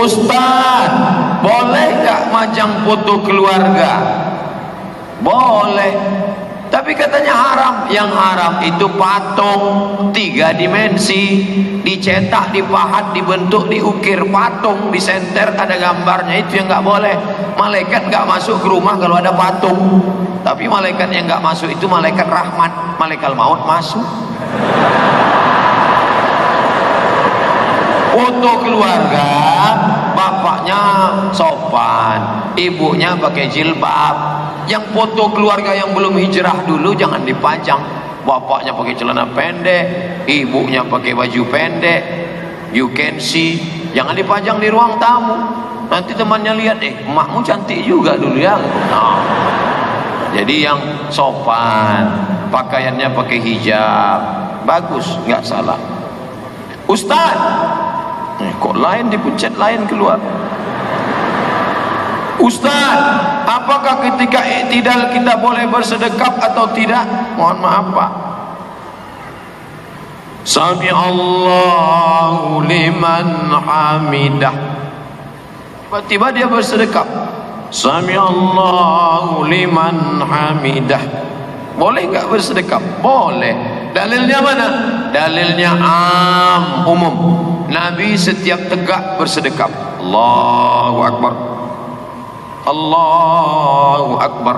Ustaz, boleh gak majang foto keluarga? Boleh, tapi katanya haram. Yang haram itu patung 3 dimensi, dicetak, dipahat, dibentuk, diukir patung, disenter ada gambarnya, itu yang gak boleh. Malaikat gak masuk ke rumah kalau ada patung. Tapi malaikat yang gak masuk itu malaikat rahmat, malaikat maut masuk. Foto keluarga, bapaknya sopan, ibunya pakai jilbab. Yang foto keluarga yang belum hijrah dulu jangan dipajang. Bapaknya pakai celana pendek, ibunya pakai baju pendek, you can see. Jangan dipajang di ruang tamu. Nanti temannya lihat, emakmu cantik juga dulu ya. Nah, jadi yang sopan, pakaiannya pakai hijab, bagus, nggak salah. Ustaz, kok lain dipencet lain keluar. Ustaz, apakah ketika i'tidal kita boleh bersedekap atau tidak? Mohon maaf Pak. Sami Allahu liman hamidah. Tiba-tiba dia bersedekap. Sami Allahu liman hamidah. Boleh enggak bersedekap? Boleh. Dalilnya mana? Dalilnya umum. Nabi setiap tegak bersedekap. Allahu Akbar, Allahu Akbar.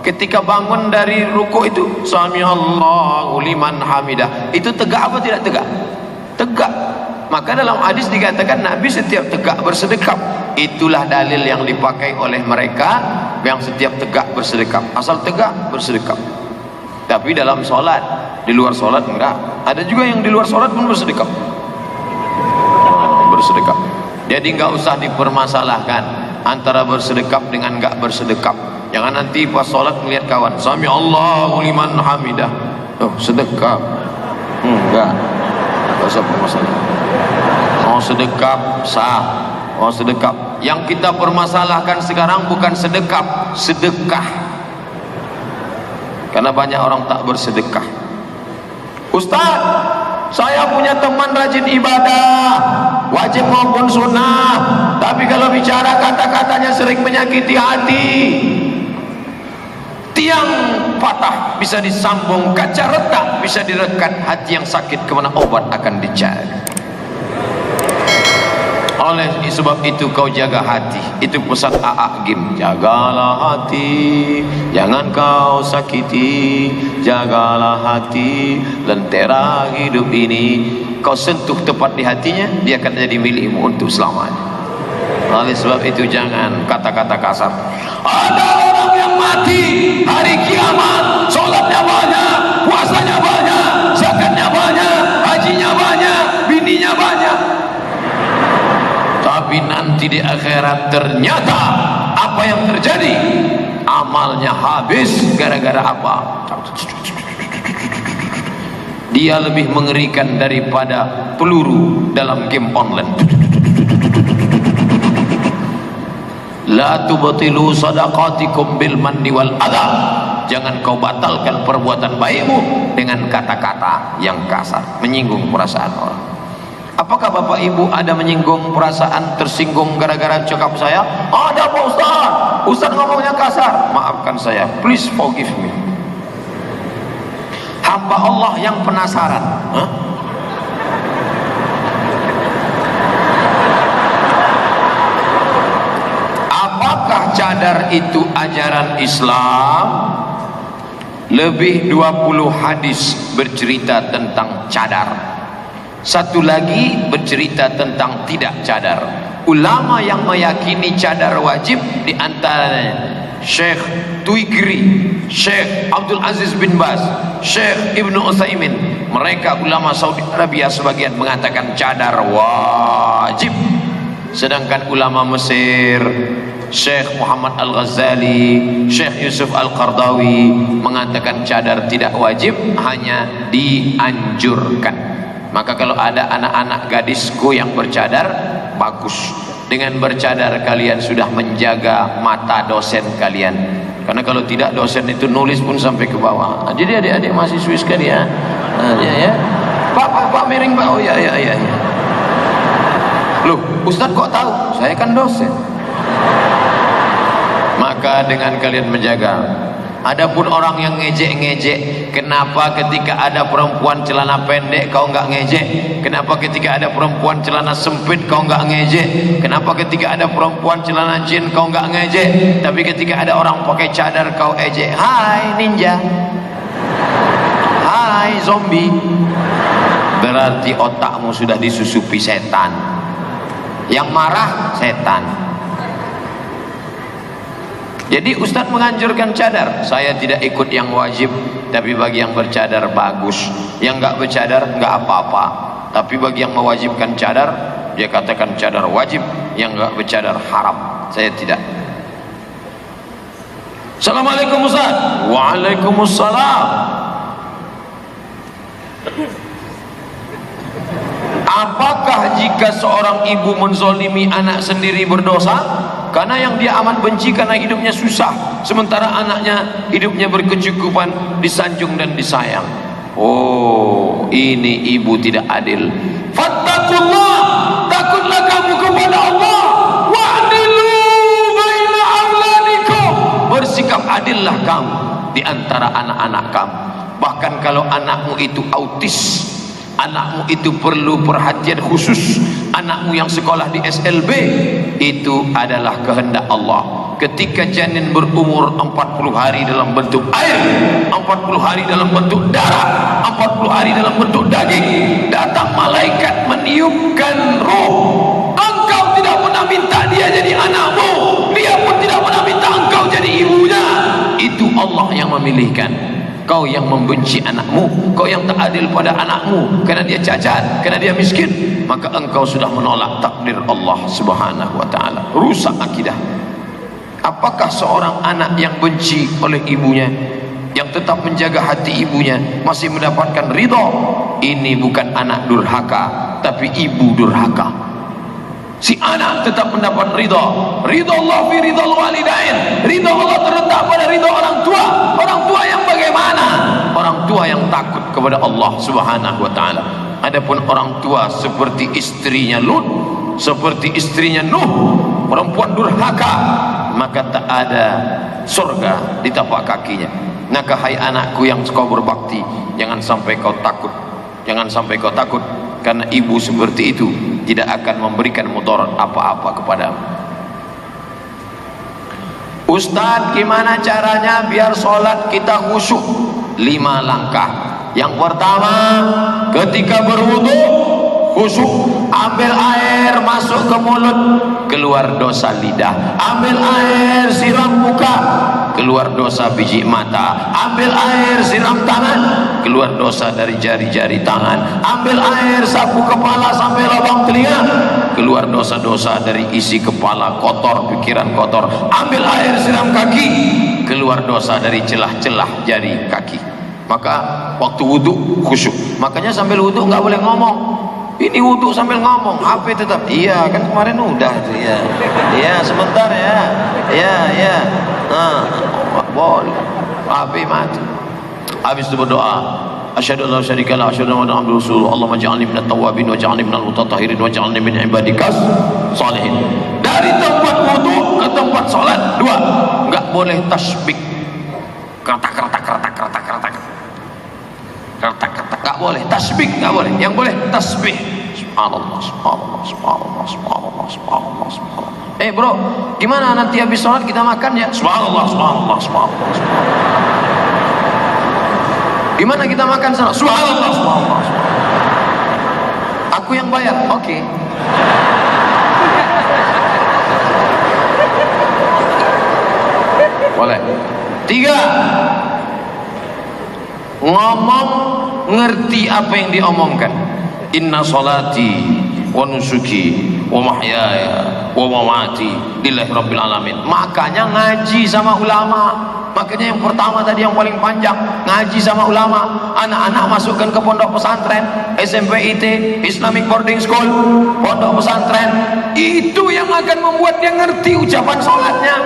Ketika bangun dari ruku itu, Sami Allahu liman hamidah. Itu tegak apa tidak tegak? Tegak. Maka dalam hadis dikatakan Nabi setiap tegak bersedekap. Itulah dalil yang dipakai oleh mereka yang setiap tegak bersedekap. Asal tegak bersedekap. Tapi dalam sholat, di luar sholat enggak. Ada juga yang di luar sholat pun bersedekap. Bersedekap. Jadi enggak usah dipermasalahkan antara bersedekap dengan enggak bersedekap. Jangan nanti pas sholat melihat kawan, Sami Allahu liman hamidah. Oh, sedekap. Enggak. Enggak usah permasalahan. Mau sedekap sah. Mau sedekap. Yang kita permasalahkan sekarang bukan sedekap, sedekah. Karena banyak orang tak bersedekah. Ustaz, saya punya teman rajin ibadah, wajib maupun sunnah, tapi kalau bicara kata-katanya sering menyakiti hati. Tiang patah bisa disambung, kaca retak bisa direkat, hati yang sakit kemana obat akan dicari. Oleh sebab itu kau jaga hati. Itu pesan A.A. Gim. Jagalah hati, jangan kau sakiti. Jagalah hati, lentera hidup ini. Kau sentuh tepat di hatinya, dia akan jadi milikmu untuk selamanya. Oleh sebab itu jangan kata-kata kasar. Ada orang yang mati hari kiamat, sholatnya banyak, puasanya banyak, zakatnya banyak, hajinya banyak, bininya banyak. Tapi nanti di akhirat ternyata apa yang terjadi? Amalnya habis gara-gara apa? Dia lebih mengerikan daripada peluru dalam game online. La tubtilu sadaqatikum bil manni wal adha. Jangan kau batalkan perbuatan baikmu dengan kata-kata yang kasar, menyinggung perasaan orang. Apakah Bapak Ibu ada menyinggung perasaan, tersinggung gara-gara cakap saya? Ada Pak Ustaz. Ustaz ngomongnya kasar. Maafkan saya, please forgive me. Hamba Allah yang penasaran. Apakah cadar itu ajaran Islam? Lebih 20 hadis bercerita tentang cadar. Satu lagi bercerita tentang tidak cadar. Ulama yang meyakini cadar wajib di antaranya Syekh Tuigri, Syekh Abdul Aziz bin Baz, Syekh Ibnu Utsaimin. Mereka ulama Saudi Arabia sebagian mengatakan cadar wajib. Sedangkan ulama Mesir, Syekh Muhammad Al-Ghazali, Syekh Yusuf Al-Qardawi mengatakan cadar tidak wajib, hanya dianjurkan. Maka kalau ada anak-anak gadisku yang bercadar, bagus. Dengan bercadar kalian sudah menjaga mata dosen kalian. Karena kalau tidak, dosen itu nulis pun sampai ke bawah. Jadi adik-adik mahasiswi sekalian, ya. Pak miring Pak. Oh ya. Loh, Ustaz kok tahu? saya kan dosen. Maka dengan kalian menjaga. Adapun orang yang ngejek-ngejek, kenapa ketika ada perempuan celana pendek kau enggak ngejek? Kenapa ketika ada perempuan celana sempit kau enggak ngejek? Kenapa ketika ada perempuan celana jin kau enggak ngejek? Tapi ketika ada orang pakai cadar kau ejek. Hai ninja, hai zombie. Berarti otakmu sudah disusupi setan. Yang marah setan. Jadi Ustadz menganjurkan cadar. Saya tidak ikut yang wajib, tapi bagi yang bercadar bagus. Yang enggak bercadar enggak apa-apa. Tapi bagi yang mewajibkan cadar, dia katakan cadar wajib. Yang enggak bercadar haram. Saya tidak. Assalamualaikum Ustadz. Waalaikumsalam. Apakah jika seorang ibu menzolimi anak sendiri berdosa? Karena yang dia amat benci karena hidupnya susah, sementara anaknya hidupnya berkecukupan, disanjung dan disayang. Oh, ini ibu tidak adil. Fattaqullah, takutlah kamu kepada Allah. Wa'dilu baina auladikum, bersikap adillah kamu di antara anak-anak kamu. Bahkan kalau anakmu itu autis, anakmu itu perlu perhatian khusus, anakmu yang sekolah di SLB, itu adalah kehendak Allah. Ketika janin berumur 40 hari dalam bentuk air, 40 hari dalam bentuk darah, 40 hari dalam bentuk daging, datang malaikat meniupkan roh. Engkau tidak pernah minta dia jadi anakmu, dia pun tidak pernah minta engkau jadi ibunya. Itu Allah yang memilihkan. Kau yang membenci anakmu, kau yang tak adil pada anakmu karena dia cacat, karena dia miskin, maka engkau sudah menolak takdir Allah Subhanahu wa taala. Rusak akidah. Apakah seorang anak yang benci oleh ibunya, yang tetap menjaga hati ibunya, masih mendapatkan ridha? Ini bukan anak durhaka, tapi ibu durhaka. Si anak tetap mendapat ridha. Ridha Allah fi ridha walidain. Ridha Allah terletak pada ridha orang tua. Orang tua yang bagaimana? Orang tua yang takut kepada Allah Subhanahu wa taala. Adapun orang tua seperti istrinya Lut, seperti istrinya Nuh, perempuan durhaka, maka tak ada surga di tapak kakinya. Maka hai anakku yang kau berbakti, jangan sampai kau takut. Jangan sampai kau takut, karena ibu seperti itu tidak akan memberikan mudarat apa-apa kepadamu. Ustadz, gimana caranya biar sholat kita khusyuk? 5 langkah. Yang pertama, ketika berwudu khusyuk, ambil air masuk ke mulut, keluar dosa lidah. Ambil air siram muka, keluar dosa biji mata. Ambil air siram tangan, keluar dosa dari jari-jari tangan. Ambil air sapu kepala sampai lubang telinga, keluar dosa-dosa dari isi kepala kotor, pikiran kotor. Ambil air siram kaki, keluar dosa dari celah-celah jari kaki. Maka waktu wudu khusyuk. Makanya sambil wudu nggak boleh ngomong. Ini wudu sambil ngomong, HP tetap. Iya kan kemarin udah tuh ya. Iya sebentar ya. Iya. Boleh. HP mati. Habis itu berdoa. Asyhadu an la syarika la asyhadu anna Muhammadar Rasulullah. Allahumma ij'alni minat tawwabin waj'alni minal mutatahhirin waj'alni min ibadikas shalihin. Dari tempat wudu ke tempat salat 2. Enggak boleh tasbih. Kertak. Enggak boleh tasbih, enggak boleh. Yang boleh tasbih. Subhanallah. Bro, gimana nanti habis sholat kita makan ya? Subhanallah. Gimana kita makan sholat? Subhanallah. Aku yang bayar, oke. Boleh. 3. Ngomong ngerti apa yang diomongkan. Inna salati wa nusuki wa mahyaya wa mamati lillahi rabbil alamin. Makanya ngaji sama ulama. Makanya yang pertama tadi yang paling panjang, ngaji sama ulama. Anak-anak masukkan ke pondok pesantren, SMP IT, Islamic Boarding School, pondok pesantren. Itu yang akan membuat dia ngerti ucapan sholatnya.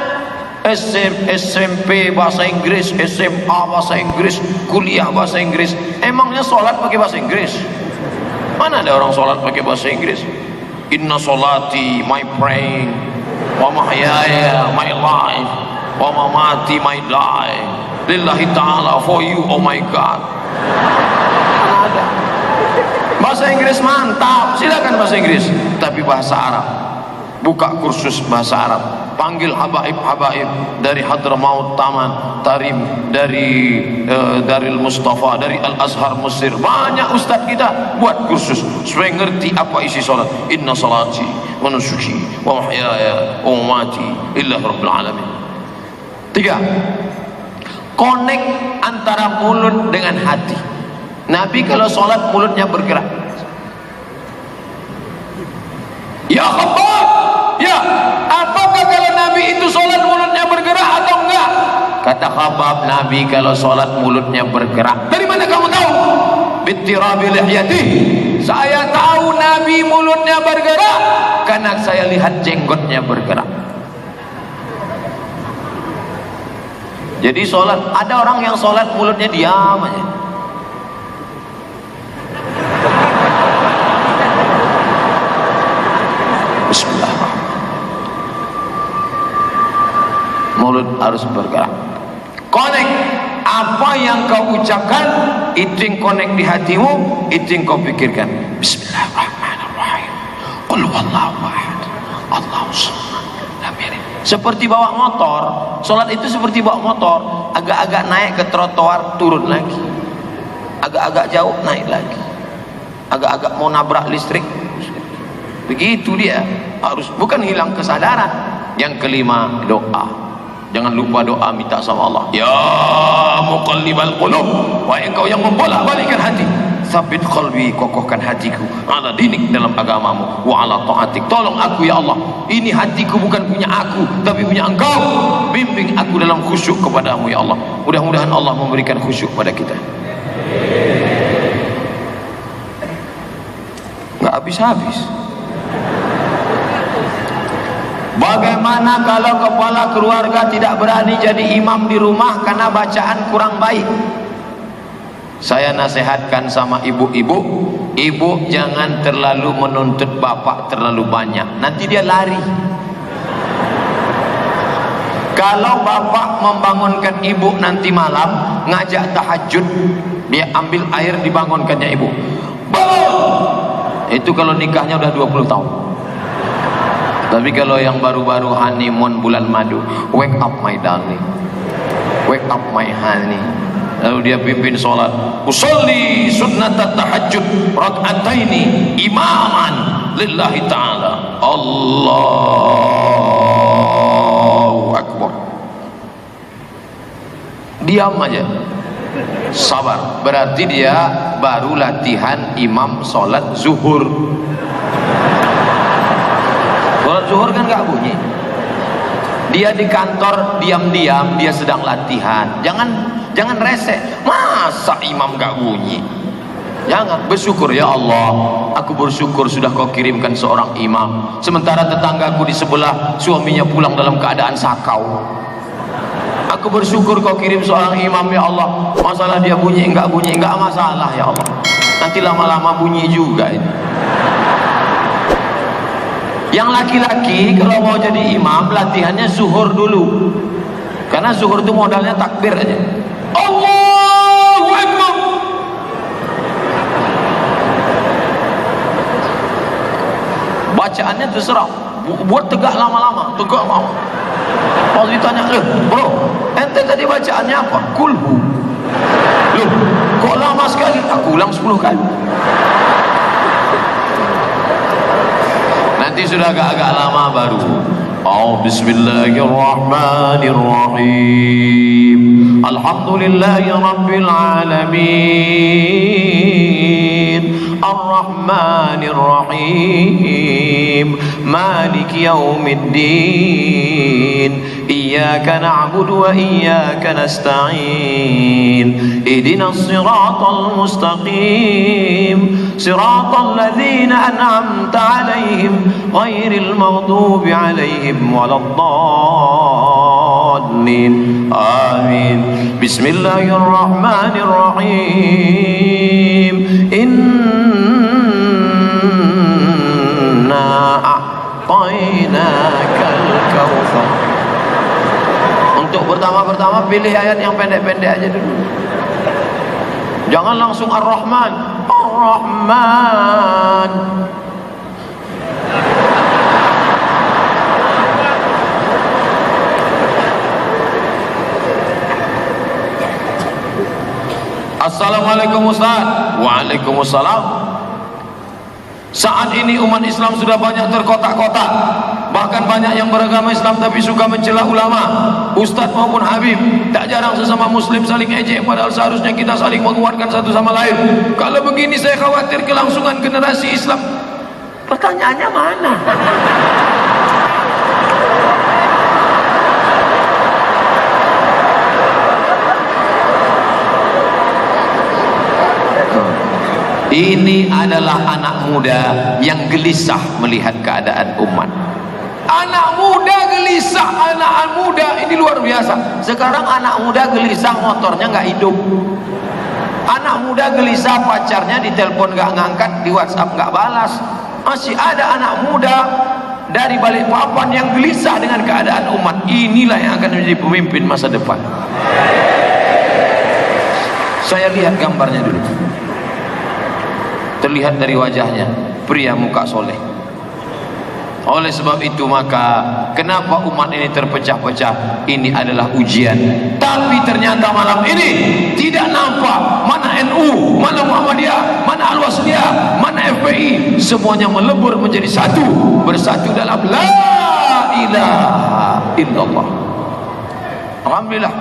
SMP bahasa Inggris, SMA bahasa Inggris, kuliah bahasa Inggris. Emangnya sholat pakai bahasa Inggris? Mana ada orang sholat pakai bahasa Inggris? inna salati my praying, wa mahyaya my life, wa mamati my die, lillahi ta'ala for you oh my God. Ada. Bahasa Inggris mantap, silakan bahasa Inggris, tapi bahasa Arab. Buka kursus bahasa Arab, panggil habaib-habaib dari Hadramaut Taman, Tarim, dari Daril Mustafa, dari Al-Azhar Mesir. Banyak ustaz kita buat kursus supaya ngerti apa isi salat. Inna salati wa nusuki wa mahyaya wa mamati lillahi rabbil alamin. 3. Connect antara mulut dengan hati. Nabi kalau salat mulutnya bergerak. Ya Khabbab, ya, apakah kalau Nabi itu sholat mulutnya bergerak atau enggak? Kata Khabbab, Nabi kalau sholat mulutnya bergerak. Dari mana kamu tahu? Bittirabi lihyati. Saya tahu Nabi mulutnya bergerak karena saya lihat jenggotnya bergerak. Jadi sholat, ada orang yang sholat mulutnya diam aja. Bismillahirrahmanirrahim. Mulut harus bergerak. Connect apa yang kau ucapkan, itu yang connect di hatimu, itu yang kau pikirkan. Bismillahirrahmanirrahim. Qul huwallahu ahad, Allahus samad, lam yalid. Seperti bawa motor, sholat itu seperti bawa motor, agak-agak naik ke trotoar, turun lagi, agak-agak jauh naik lagi, agak-agak mau nabrak listrik. Begitu dia, harus, bukan hilang kesadaran. Yang kelima, doa. Jangan lupa doa, minta sama Allah. Ya muqallibal qulub, wahai engkau yang membolak-balikkan hati, sabit qalbi, kokohkan hatiku, ala dinik, dalam agamamu, wa ala ta'atik, tolong aku ya Allah, ini hatiku bukan punya aku tapi punya engkau, bimbing aku dalam khusyuk kepadamu ya Allah. Mudah-mudahan Allah memberikan khusyuk pada kita. Nggak habis-habis. Bagaimana kalau kepala keluarga tidak berani jadi imam di rumah karena bacaan kurang baik? Saya nasihatkan sama ibu-ibu, ibu jangan terlalu menuntut bapak terlalu banyak, nanti dia lari. Kalau bapak membangunkan ibu nanti malam ngajak tahajud, dia ambil air dibangunkannya ibu, bangun. Itu kalau nikahnya udah 20 tahun. Tapi kalau yang baru-baru honeymoon bulan madu, wake up my darling, wake up my honey, lalu dia pimpin sholat, usolli sunnatat tahajud rak'ataini imaman lillahi ta'ala, Allahu Akbar. Diam aja, sabar, berarti dia baru latihan imam sholat zuhur. Sholat zuhur kan gak bunyi. Dia di kantor diam-diam, dia sedang latihan. Jangan resek. Masa imam gak bunyi? Jangan. Bersyukur, ya Allah, aku bersyukur sudah kau kirimkan seorang imam, sementara tetanggaku di sebelah suaminya pulang dalam keadaan sakau. Aku bersyukur kau kirim seorang imam ya Allah, masalah dia bunyi enggak masalah ya Allah, nanti lama-lama bunyi juga ini. Yang laki-laki kalau mau jadi imam latihannya zuhur dulu, karena zuhur itu modalnya takbir aja, Allahu Akbar. Bacaannya terserah, buat tegak lama-lama, tegak mau. Kalau ditanya, bro, ente tadi bacaannya apa? Kulhu. Loh, kok lama sekali? Aku ulang 10 kali. Nanti sudah agak lama baru. Oh, bismillahirrahmanirrahim. Alhamdulillahi rabbil alamin. Ar-Rahmanir Rahim. Maliki yaumiddin. Iyyaka na'budu wa iyyaka nasta'in. Ihdinas siratal mustaqim. Siratal ladzina an'amta 'alaihim ghairil maghdubi 'alaihim waladdallin. Amin. Bismillahirrahmanirrahim. Inna Untuk pertama-pertama pilih ayat yang pendek-pendek aja dulu. Jangan langsung Ar-Rahman. Ar-Rahman. Assalamualaikum Ustaz. Waalaikumsalam. Saat ini umat Islam sudah banyak terkotak-kotak, bahkan banyak yang beragama Islam tapi suka mencela ulama, ustadz maupun habib. Tak jarang sesama muslim saling ejek, padahal seharusnya kita saling menguatkan satu sama lain. Kalau begini saya khawatir kelangsungan generasi Islam. Pertanyaannya mana? Ini adalah anak muda yang gelisah melihat keadaan umat. Anak muda gelisah, anak muda ini luar biasa. Sekarang anak muda gelisah motornya nggak hidup. Anak muda gelisah pacarnya ditelepon nggak ngangkat, di WhatsApp nggak balas. Masih ada anak muda dari Balikpapan yang gelisah dengan keadaan umat. Inilah yang akan menjadi pemimpin masa depan. Saya lihat gambarnya dulu. Terlihat dari wajahnya pria muka soleh. Oleh sebab itu maka kenapa umat ini terpecah-pecah? Ini adalah ujian. Tapi ternyata malam ini tidak nampak mana NU, mana Muhammadiyah, mana Al-Wasliyah, mana FPI, semuanya melebur menjadi satu, bersatu dalam la ilaha illallah. Alhamdulillah.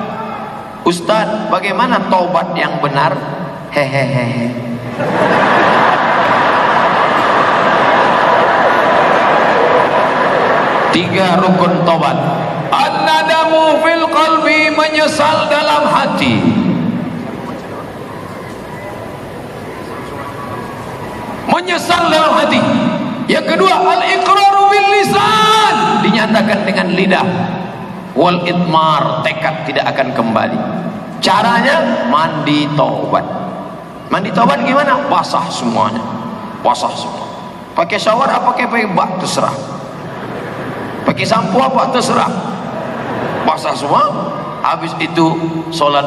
Ustaz, bagaimana taubat yang benar? Hehehe. Tiga rukun tobat. An-nadamu fil qalbi, menyesal dalam hati. Menyesal dalam hati. Yang kedua, al-iqraru bil lisan, dinyatakan dengan lidah. Wal itmar, tekad tidak akan kembali. Caranya mandi taubat. Mandi taubat gimana? Basah semuanya. Basah semua. Pakai shower apa pakai bak terserah. Pakai sampo apa terserah, basah semua. Habis itu solat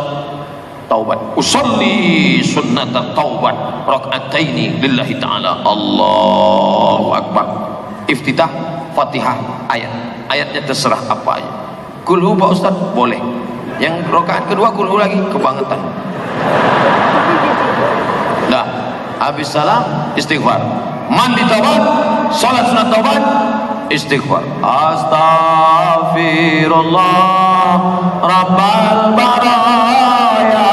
taubat. Usolli sunnat taubat raka'ataini lillahi ta'ala. Allahu akbar. Iftitah Fatihah, ayatnya terserah apa aja. Kulhu Pak Ustaz boleh. Yang rakaat kedua kulhu lagi kebangetan. Dah habis salam istighfar, mandi taubat, solat sunat taubat, istighfar. Astaghfirullah Rabbal baraya,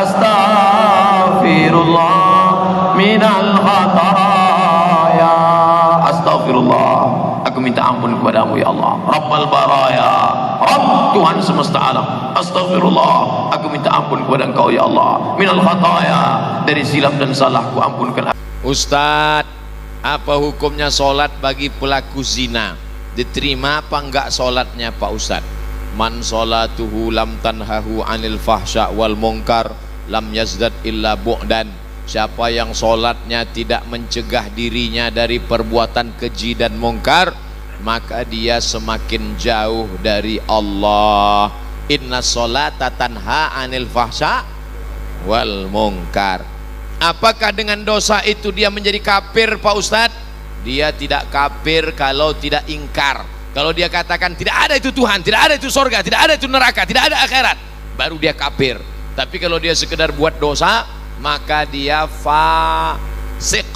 astaghfirullah minal khataya. Astaghfirullah, aku minta ampun kepadamu ya Allah. Rabbal baraya, Rabb Tuhan semesta alam. Astaghfirullah, aku minta ampun kepada engkau ya Allah. Minal khataya, dari silap dan salahku ampunkan. Ustadz, apa hukumnya sholat bagi pelaku zina? Diterima apa enggak sholatnya Pak Ustadz? Man sholatuhu lam tanhahu anil fahsya wal munkar lam yazdad illa bu'dan. Siapa yang sholatnya tidak mencegah dirinya dari perbuatan keji dan mungkar, maka dia semakin jauh dari Allah. Inna sholata tanha anil fahsya wal munkar. Apakah dengan dosa itu dia menjadi kafir Pak Ustadz? Dia tidak kafir kalau tidak ingkar. Kalau dia katakan tidak ada itu Tuhan, tidak ada itu sorga, tidak ada itu neraka, tidak ada akhirat, baru dia kafir. Tapi kalau dia sekedar buat dosa, maka dia fasik.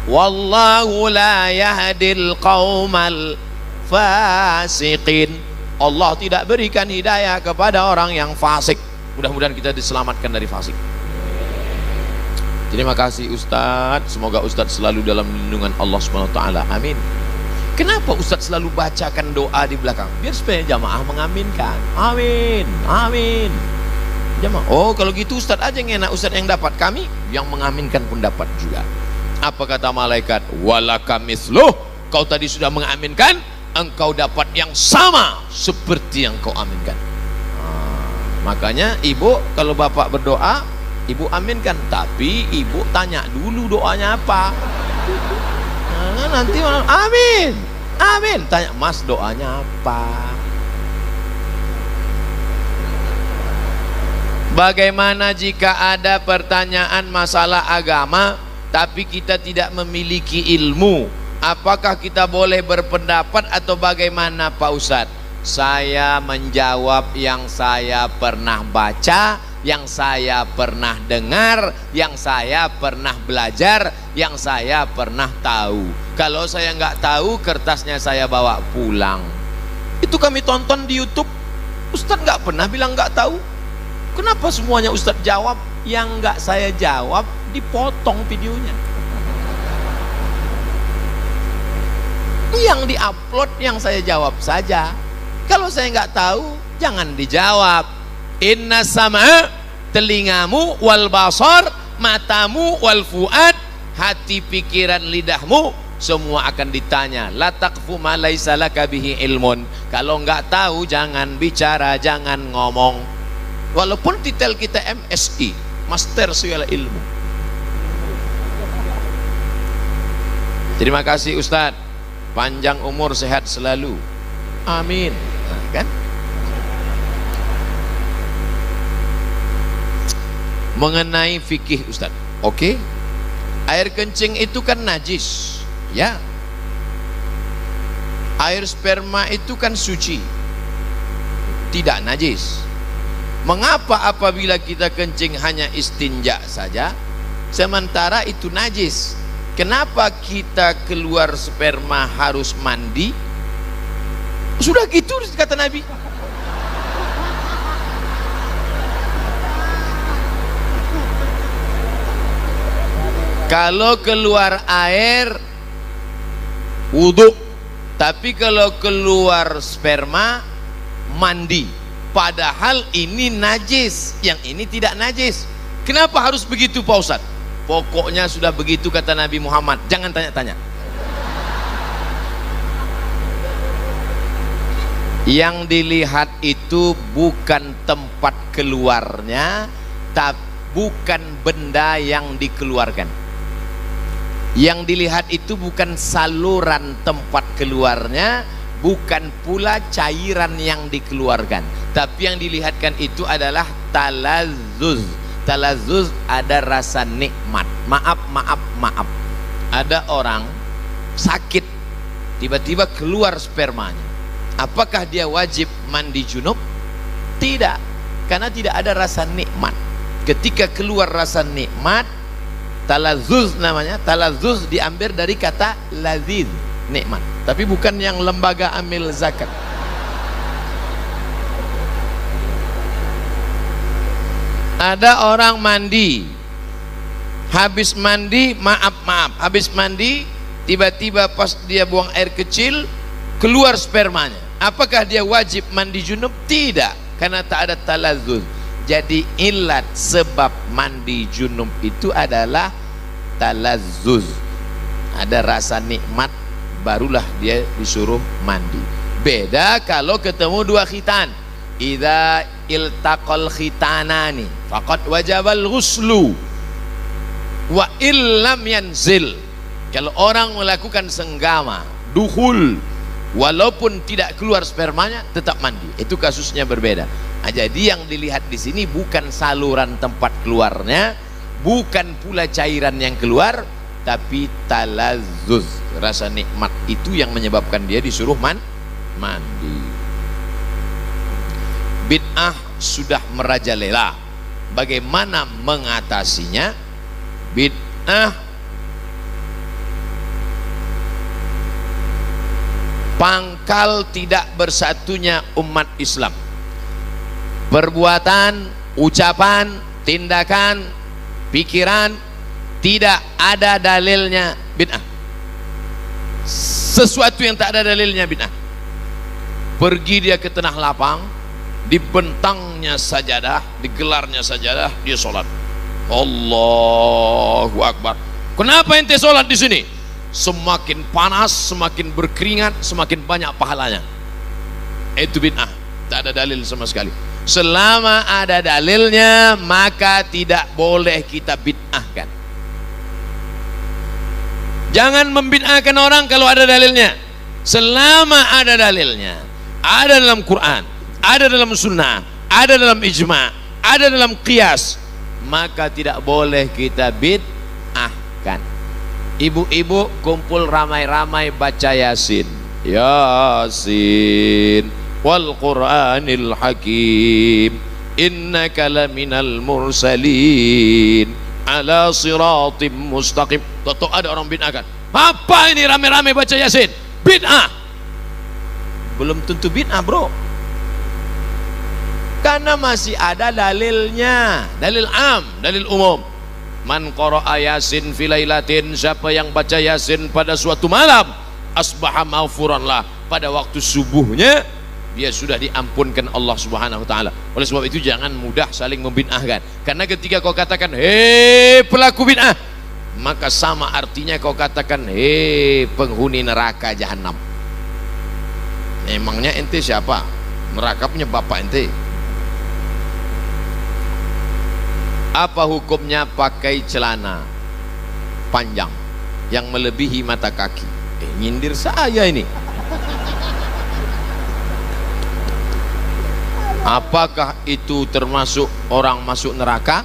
Wallahu la yahdil qaumal fasiqin. Allah tidak berikan hidayah kepada orang yang fasik. Mudah-mudahan kita diselamatkan dari fasik. Terima kasih Ustadz. Semoga Ustadz selalu dalam lindungan Allah SWT. Amin. Kenapa Ustadz selalu bacakan doa di belakang? Biar supaya jamaah mengaminkan. Amin, amin. Jamaah, oh kalau gitu Ustadz aja yang enak, Ustadz yang dapat. Kami yang mengaminkan pun dapat juga. Apa kata malaikat? Walaka misluh. Kau tadi sudah mengaminkan, engkau dapat yang sama seperti yang kau aminkan. Makanya ibu kalau bapak berdoa, ibu aminkan, tapi ibu tanya dulu doanya apa. Nah, nanti amin, amin. Tanya mas doanya apa. Bagaimana jika ada pertanyaan masalah agama tapi kita tidak memiliki ilmu? Apakah kita boleh berpendapat atau bagaimana Pak Ustadz? Saya menjawab yang saya pernah baca, yang saya pernah dengar, yang saya pernah belajar, yang saya pernah tahu. Kalau saya nggak tahu, kertasnya saya bawa pulang. Itu kami tonton di YouTube. Ustadz nggak pernah bilang nggak tahu. Kenapa semuanya Ustadz jawab? Yang nggak saya jawab dipotong videonya. Yang diupload yang saya jawab saja. Kalau saya nggak tahu, jangan dijawab. Inna sama, telingamu, wal basar, matamu, wal fuad, hati, pikiran, lidahmu, semua akan ditanya. La taqfu ma laisa laka bihi ilmun. Kalau nggak tahu, jangan bicara, jangan ngomong. Walaupun titel kita MSI, Master Segala Ilmu. Terima kasih Ustadz, panjang umur, sehat selalu, amin. Nah, kan? Mengenai fikih Ustadz, oke, air kencing itu kan najis, ya. Air sperma itu kan suci, tidak najis. Mengapa apabila kita kencing hanya istinja saja, sementara itu najis? Kenapa kita keluar sperma harus mandi? Sudah gitu kata Nabi. Kalau keluar air wudhu, tapi kalau keluar sperma mandi. Padahal ini najis, yang ini tidak najis. Kenapa harus begitu Pak Ustadz? Pokoknya sudah begitu kata Nabi Muhammad, jangan tanya-tanya. Yang dilihat itu bukan tempat keluarnya, tapi bukan benda yang dikeluarkan. Yang dilihat itu bukan saluran tempat keluarnya, bukan pula cairan yang dikeluarkan, tapi yang dilihatkan itu adalah talazzuz. Talazzuz ada rasa nikmat. Maaf. Ada orang sakit, tiba-tiba keluar spermanya. Apakah dia wajib mandi junub? Tidak, karena tidak ada rasa nikmat. Ketika keluar rasa nikmat, talazzuz namanya. Talazzuz diambil dari kata laziz, nikmat, tapi bukan yang lembaga amil zakat. Ada orang mandi, habis mandi, maaf, habis mandi, tiba-tiba pas dia buang air kecil, keluar spermanya. Apakah dia wajib mandi junub? Tidak, karena tak ada talazzuz. Jadi ilat sebab mandi junub itu adalah talazzuz. Ada rasa nikmat, barulah dia disuruh mandi. Beda kalau ketemu dua khitan. Idza iltaqal khitanani faqad wajabal ghuslu wa illam yanzil. Kalau orang melakukan senggama, dukhul, walaupun tidak keluar spermanya tetap mandi. Itu kasusnya berbeda. Nah, jadi yang dilihat di sini bukan saluran tempat keluarnya, bukan pula cairan yang keluar, tapi talazzuz, rasa nikmat itu yang menyebabkan dia disuruh mandi. Bid'ah sudah merajalela. Bagaimana mengatasinya? Bid'ah pangkal tidak bersatunya umat Islam. Perbuatan, ucapan, tindakan, pikiran tidak ada dalilnya bid'ah. Sesuatu yang tak ada dalilnya bid'ah. Pergi dia ke tanah lapang, dibentangnya sajadah, digelarnya sajadah, dia sholat. Allahu Akbar. Kenapa ente sholat di sini? Semakin panas, semakin berkeringat, semakin banyak pahalanya. Itu bid'ah, tak ada dalil sama sekali. Selama ada dalilnya, maka tidak boleh kita bid'ahkan. Jangan membid'ahkan orang kalau ada dalilnya. Selama ada dalilnya, ada dalam Quran, ada dalam sunnah, ada dalam ijma', ada dalam qiyas, maka tidak boleh kita bid'ahkan. Ibu-ibu kumpul ramai-ramai baca Yasin, Yasin wal Qur'anil Hakim, innaka laminal mursalin ala siratim mustaqim. Toto ada orang bid'ahkan. Apa ini rame-rame baca Yasin? Bid'ah. Belum tentu bid'ah, bro, karena masih ada dalilnya, dalil am, dalil umum. Man qara'a Yasin fi lailatin, siapa yang baca Yasin pada suatu malam, asbaha maghfuran lah, pada waktu subuhnya dia sudah diampunkan Allah Subhanahu wa taala. Oleh sebab itu jangan mudah saling membid'ahkan, karena ketika kau katakan hei pelaku bid'ah, maka sama artinya kau katakan hei penghuni neraka jahanam. Emangnya ente siapa? Neraka punya bapak ente. Apa hukumnya pakai celana panjang yang melebihi mata kaki? Nyindir saya ini. Apakah itu termasuk orang masuk neraka?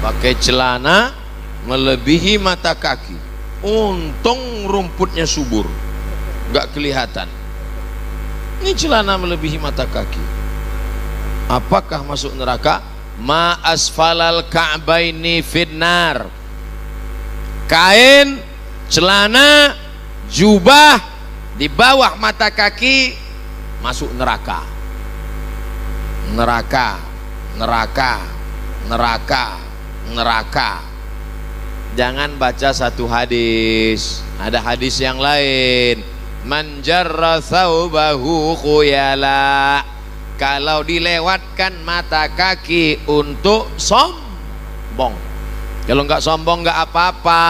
Pakai celana melebihi mata kaki, untung rumputnya subur, nggak kelihatan. Ini celana melebihi mata kaki, apakah masuk neraka? Ma asfalal ka'baini finnar. Kain, celana, jubah di bawah mata kaki masuk neraka. Neraka, neraka, neraka, neraka. Jangan baca satu hadis, ada hadis yang lain. Man jarra thawbahu khuyala, kalau dilewatkan mata kaki untuk sombong. Kalau enggak sombong enggak apa-apa,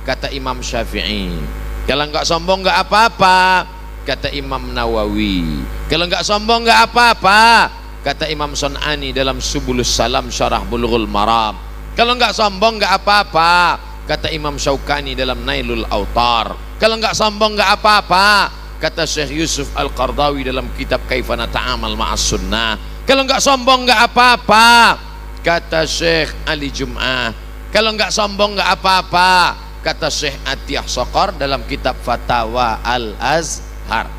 kata Imam Syafi'i. Kalau enggak sombong enggak apa-apa, kata Imam Nawawi. Kalau enggak sombong enggak apa-apa, kata Imam Sun'ani dalam Subulus Salam Syarah Bulughul Maram. Kalau enggak sombong enggak apa-apa, kata Imam Syaukani dalam Nailul Autar. Kalau enggak sombong enggak apa-apa, kata Syekh Yusuf Al-Qardawi dalam kitab Kaifana Ta'amal Ma'as Sunnah. Kalau enggak sombong enggak apa-apa, kata Syekh Ali Jum'ah. Kalau enggak sombong enggak apa-apa, kata Syekh Atiyah Sokor dalam kitab Fatawa Al-Azhar.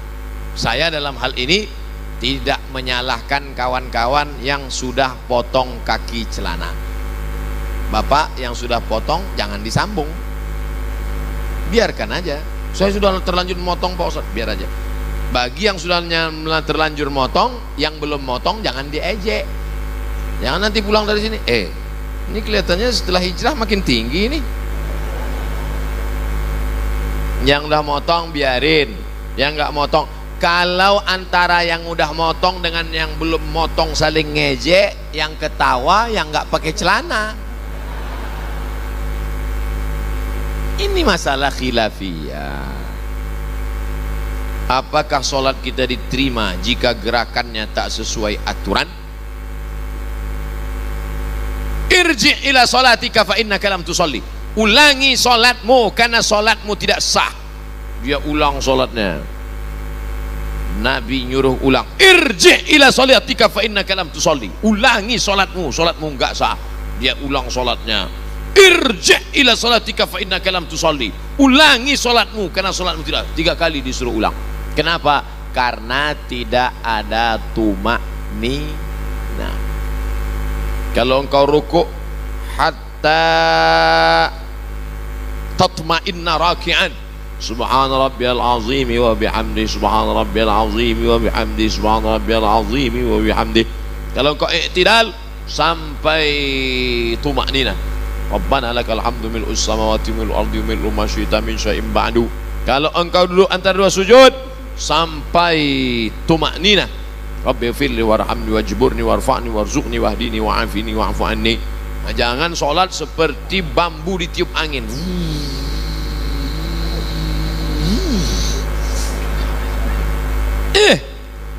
Saya dalam hal ini tidak menyalahkan kawan-kawan yang sudah potong kaki celana. Bapak yang sudah potong jangan disambung, biarkan aja. Saya sudah terlanjur motong Pak Ustadz, biar aja. Bagi yang sudah terlanjur motong, yang belum motong jangan diejek. Jangan nanti pulang dari sini, ini kelihatannya setelah hijrah makin tinggi ini. Yang udah motong biarin, yang nggak motong. Kalau antara yang udah motong dengan yang belum motong saling ngejek, yang ketawa yang nggak pakai celana. Ini masalah khilafiyah. Apakah sholat kita diterima jika gerakannya tak sesuai aturan? Irji' ila sholatika fa innaka lam tusalli. Ulangi sholatmu karena sholatmu tidak sah. Dia ulang sholatnya. Nabi nyuruh ulang. Irji' ila sholatika fa innaka lam tusalli. Ulangi sholatmu, sholatmu enggak sah. Dia ulang sholatnya. Irji' ila sholatika fa innaka lam tusalli. Ulangi sholatmu karena sholatmu tidak. 3 kali disuruh ulang. Kenapa? Karena tidak ada tumakninah. Kalau engkau rukuk hatta tatma'inna raki'an, subhana rabbiyal azim wa bihamdi, subhana rabbiyal azim wa bihamdi, subhana rabbiyal azim wa bihamdi. Kalau engkau i'tidal sampai tumakninah, Rabbana lakal hamdu mil'us samawati mil'ul ardi mil'u ma syi'ta min syai'in ba'du. Kalau engkau duduk antara 2 sujud sampai tumakninah, Rabbi firli warhamni wajburni warfa'ni warzuqni wahdini wa'afini wa'fu anni. Nah, jangan sholat seperti bambu ditiup angin.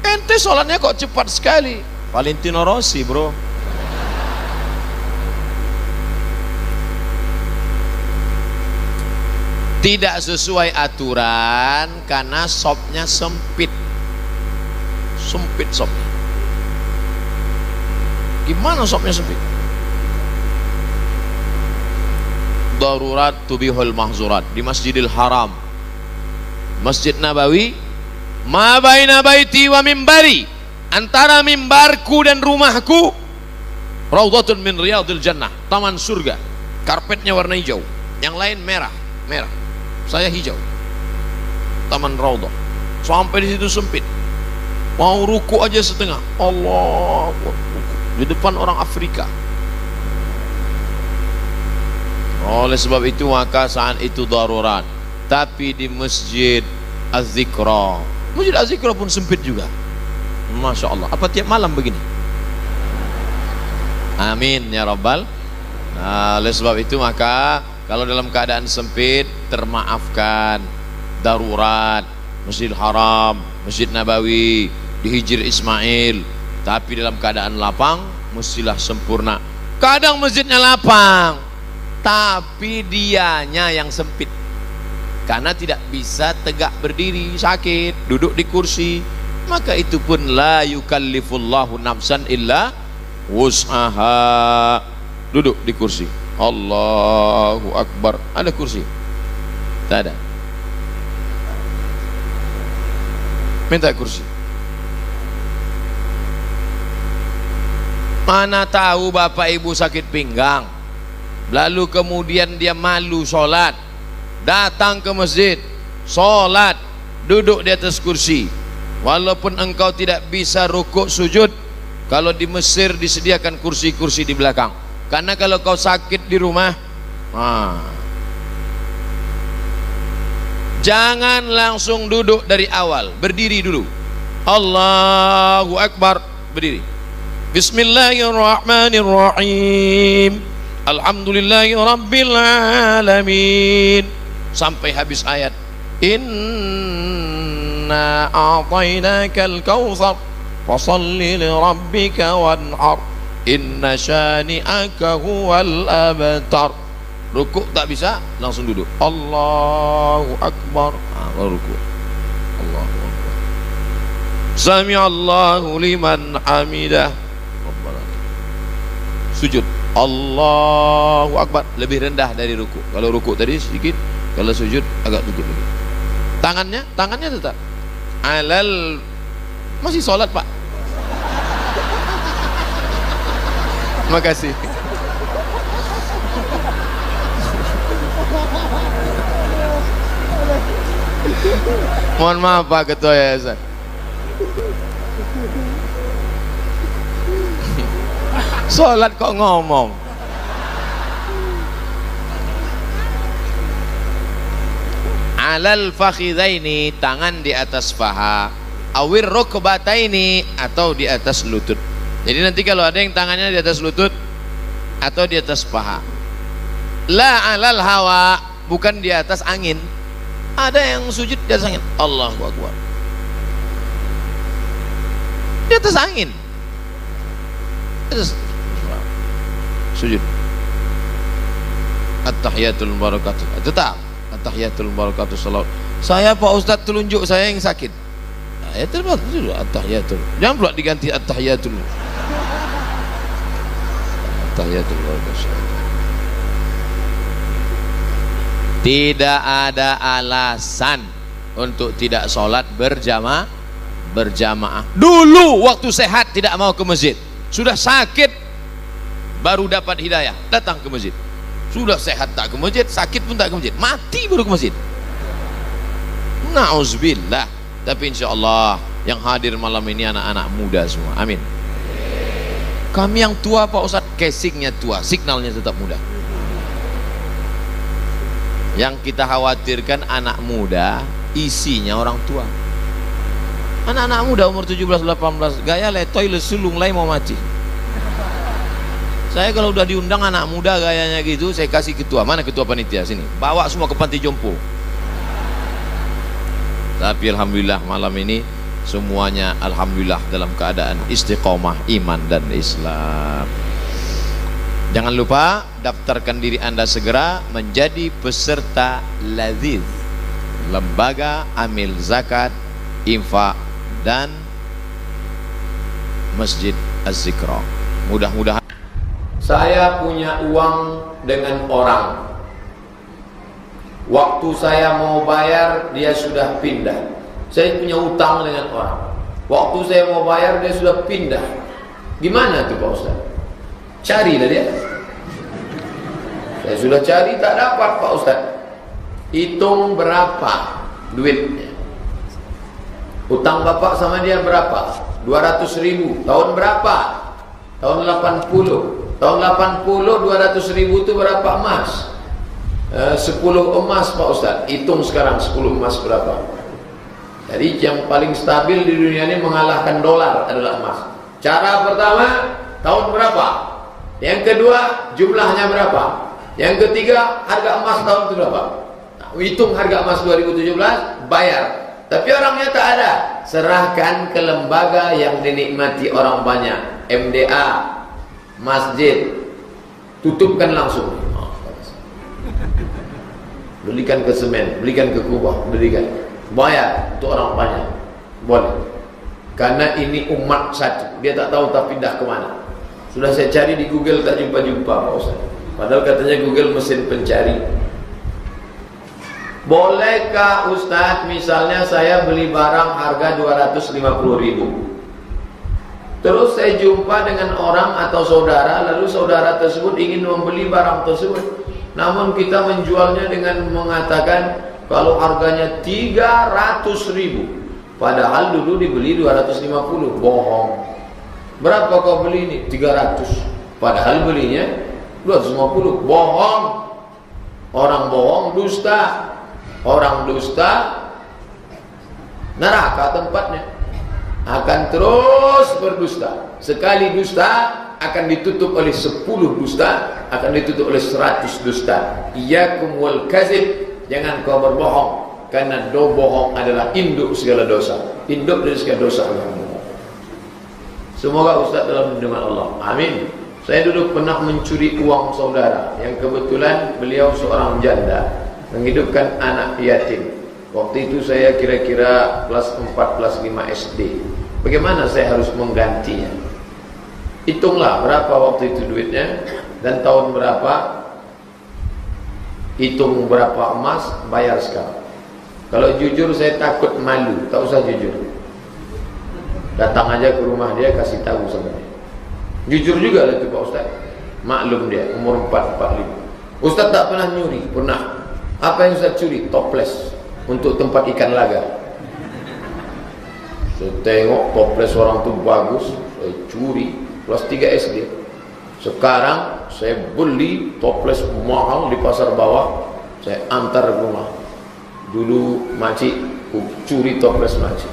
Ente sholatnya kok cepat sekali. Valentino Rossi, bro. Tidak sesuai aturan karena shopnya sempit. sempit sopnya. Gimana sopnya sempit? Darurat tubihul mahzurat. Di Masjidil Haram, Masjid Nabawi, ma baina baiti wa mimbari, antara mimbarku dan rumahku, raudhatun min riyadil jannah, taman surga. Karpetnya warna hijau, yang lain merah, saya hijau. Taman raudhah. Sampai di situ sempit. Mau ruku aja setengah. Allah, di depan orang Afrika. Oleh sebab itu maka saat itu darurat. Tapi di Masjid Az-Zikra, Masjid Az-Zikra pun sempit juga. Masya Allah. Apa tiap malam begini? Amin ya Rabbal. Nah, oleh sebab itu maka kalau dalam keadaan sempit termaafkan. Darurat Masjidil Haram, Masjid Nabawi, di Hijr Ismail. Tapi dalam keadaan lapang mestilah sempurna. Kadang masjidnya lapang, tapi dianya yang sempit, karena tidak bisa tegak berdiri, sakit, duduk di kursi. Maka itu pun la yukallifullahu nafsan illa wus'aha. Duduk di kursi. Allahu Akbar. Ada kursi? Tak ada. Minta kursi. Mana tahu bapak ibu sakit pinggang, lalu kemudian dia malu sholat, datang ke masjid, sholat, duduk di atas kursi. Walaupun engkau tidak bisa rukuk sujud, kalau di Mesir disediakan kursi-kursi di belakang. Karena kalau kau sakit di rumah, jangan langsung duduk dari awal, berdiri dulu. Allahu Akbar, berdiri. Bismillahirrahmanirrahim. Alhamdulillahi Rabbil Alamin. Sampai habis ayat. Inna a'tainakal kautsar fasalli li rabbika wanhar. Inna syani'aka huwal abtar. Rukuk tak bisa, langsung duduk. Allahu Akbar. Baru rukuk. Allahu Akbar. Sami'allahu liman hamidah. Sujud. Allahu Akbar. Lebih rendah dari rukuk. Kalau rukuk tadi sedikit, kalau sujud agak duduk lagi. Tangannya tetap alal. Masih sholat pak? Makasih. Mohon maaf Pak Ketua Yayasan. Sholat kok ngomong. Alal fakhidaini, tangan di atas paha. Awir rukbataini, atau di atas lutut. Jadi nanti kalau ada yang tangannya di atas lutut atau di atas paha. La alal hawa, bukan di atas angin. Ada yang sujud di atas angin. Allahu Akbar. Di atas angin. Sujud. At-tahiyatul barakatuh. Tetap at-tahiyatul barakatuh salawat. Saya Pak Ustadz telunjuk saya yang sakit. Ya terus at-tahiyatul. Jangan pula diganti at-tahiyatul. At-tahiyatul barakatuh. Tidak ada alasan untuk tidak sholat berjamaah. Dulu waktu sehat tidak mau ke masjid, sudah sakit baru dapat hidayah datang ke masjid. Sudah sehat tak ke masjid, sakit pun tak ke masjid, mati baru ke masjid. Na'udzubillah. Tapi insya Allah yang hadir malam ini anak-anak muda semua. Amin. Kami yang tua Pak Ustadz, casingnya tua, signalnya tetap muda. Yang kita khawatirkan anak muda, isinya orang tua. Anak-anak muda umur 17-18 gaya letoy lesulung lai mau mati. Saya kalau udah diundang anak muda gayanya gitu, saya kasih ketua. Mana ketua panitia? Sini, bawa semua ke panti jompo. Tapi alhamdulillah malam ini semuanya alhamdulillah dalam keadaan istiqomah iman dan Islam. Jangan lupa daftarkan diri Anda segera menjadi peserta Laziz, Lembaga Amil Zakat, Infak dan Masjid Az-Zikra. Mudah-mudahan. Saya punya uang dengan orang. Waktu saya mau bayar, dia sudah pindah. Saya punya utang dengan orang. Waktu saya mau bayar, dia sudah pindah. Gimana tuh Pak Ustaz? Carilah dia. Saya sudah cari, tak dapat Pak Ustaz. Hitung berapa duitnya. Utang bapak sama dia berapa? 200.000. Tahun berapa? Tahun 80. Tahun 80 200.000 itu berapa emas? 10 emas Pak Ustaz. Hitung sekarang 10 emas berapa? Jadi yang paling stabil di dunia ini mengalahkan dolar adalah emas. Cara pertama, tahun berapa? Yang kedua, jumlahnya berapa? Yang ketiga, harga emas tahun itu berapa? Nah, hitung harga emas 2017, bayar. Tapi orangnya tak ada. Serahkan ke lembaga yang dinikmati orang banyak. MDA, masjid, tutupkan langsung. Belikan ke semen, belikan ke kubah, belikan. Bayar untuk orang banyak. Boleh. Karena ini umat satu. Dia tak tahu tak pindah ke mana. Sudah saya cari di Google tak jumpa-jumpa Pak Ustaz. Padahal katanya Google mesin pencari. Bolehkah Ustaz, misalnya saya beli barang harga 250.000. Terus saya jumpa dengan orang atau saudara, lalu saudara tersebut ingin membeli barang tersebut. Namun kita menjualnya dengan mengatakan kalau harganya 300.000. Padahal dulu dibeli 250. Bohong. Berapa kau beli ini? 300. Padahal belinya 250. Bohong. Orang bohong dusta. Orang dusta neraka tempatnya. Akan terus berdusta. Sekali dusta akan ditutup oleh 10 dusta, akan ditutup oleh 100 dusta. Iyyakum wal kadzib, jangan kau berbohong, karena bohong adalah induk segala dosa. Induk dari segala dosa. Semoga Ustaz dalam lindungan Allah. Amin. Saya dulu pernah mencuri uang saudara yang kebetulan beliau seorang janda menghidupkan anak yatim. Waktu itu saya kira-kira kelas 4, kelas 5 SD. Bagaimana saya harus menggantinya? Hitunglah berapa waktu itu duitnya dan tahun berapa. Hitung berapa emas, bayar sekarang. Kalau jujur saya takut malu, tak usah jujur. Datang aja ke rumah dia, kasih tahu sama dia. Jujur juga lah itu Pak Ustaz. Maklum dia, umur 4-45. Ustaz tak pernah nyuri, pernah. Apa yang Ustaz curi? Toples untuk tempat ikan laga. Saya tengok toples orang tu bagus, saya curi. Kelas 3 SD. Sekarang saya beli toples mahal di pasar bawah, saya antar ke rumah. Dulu makcik curi toples makcik.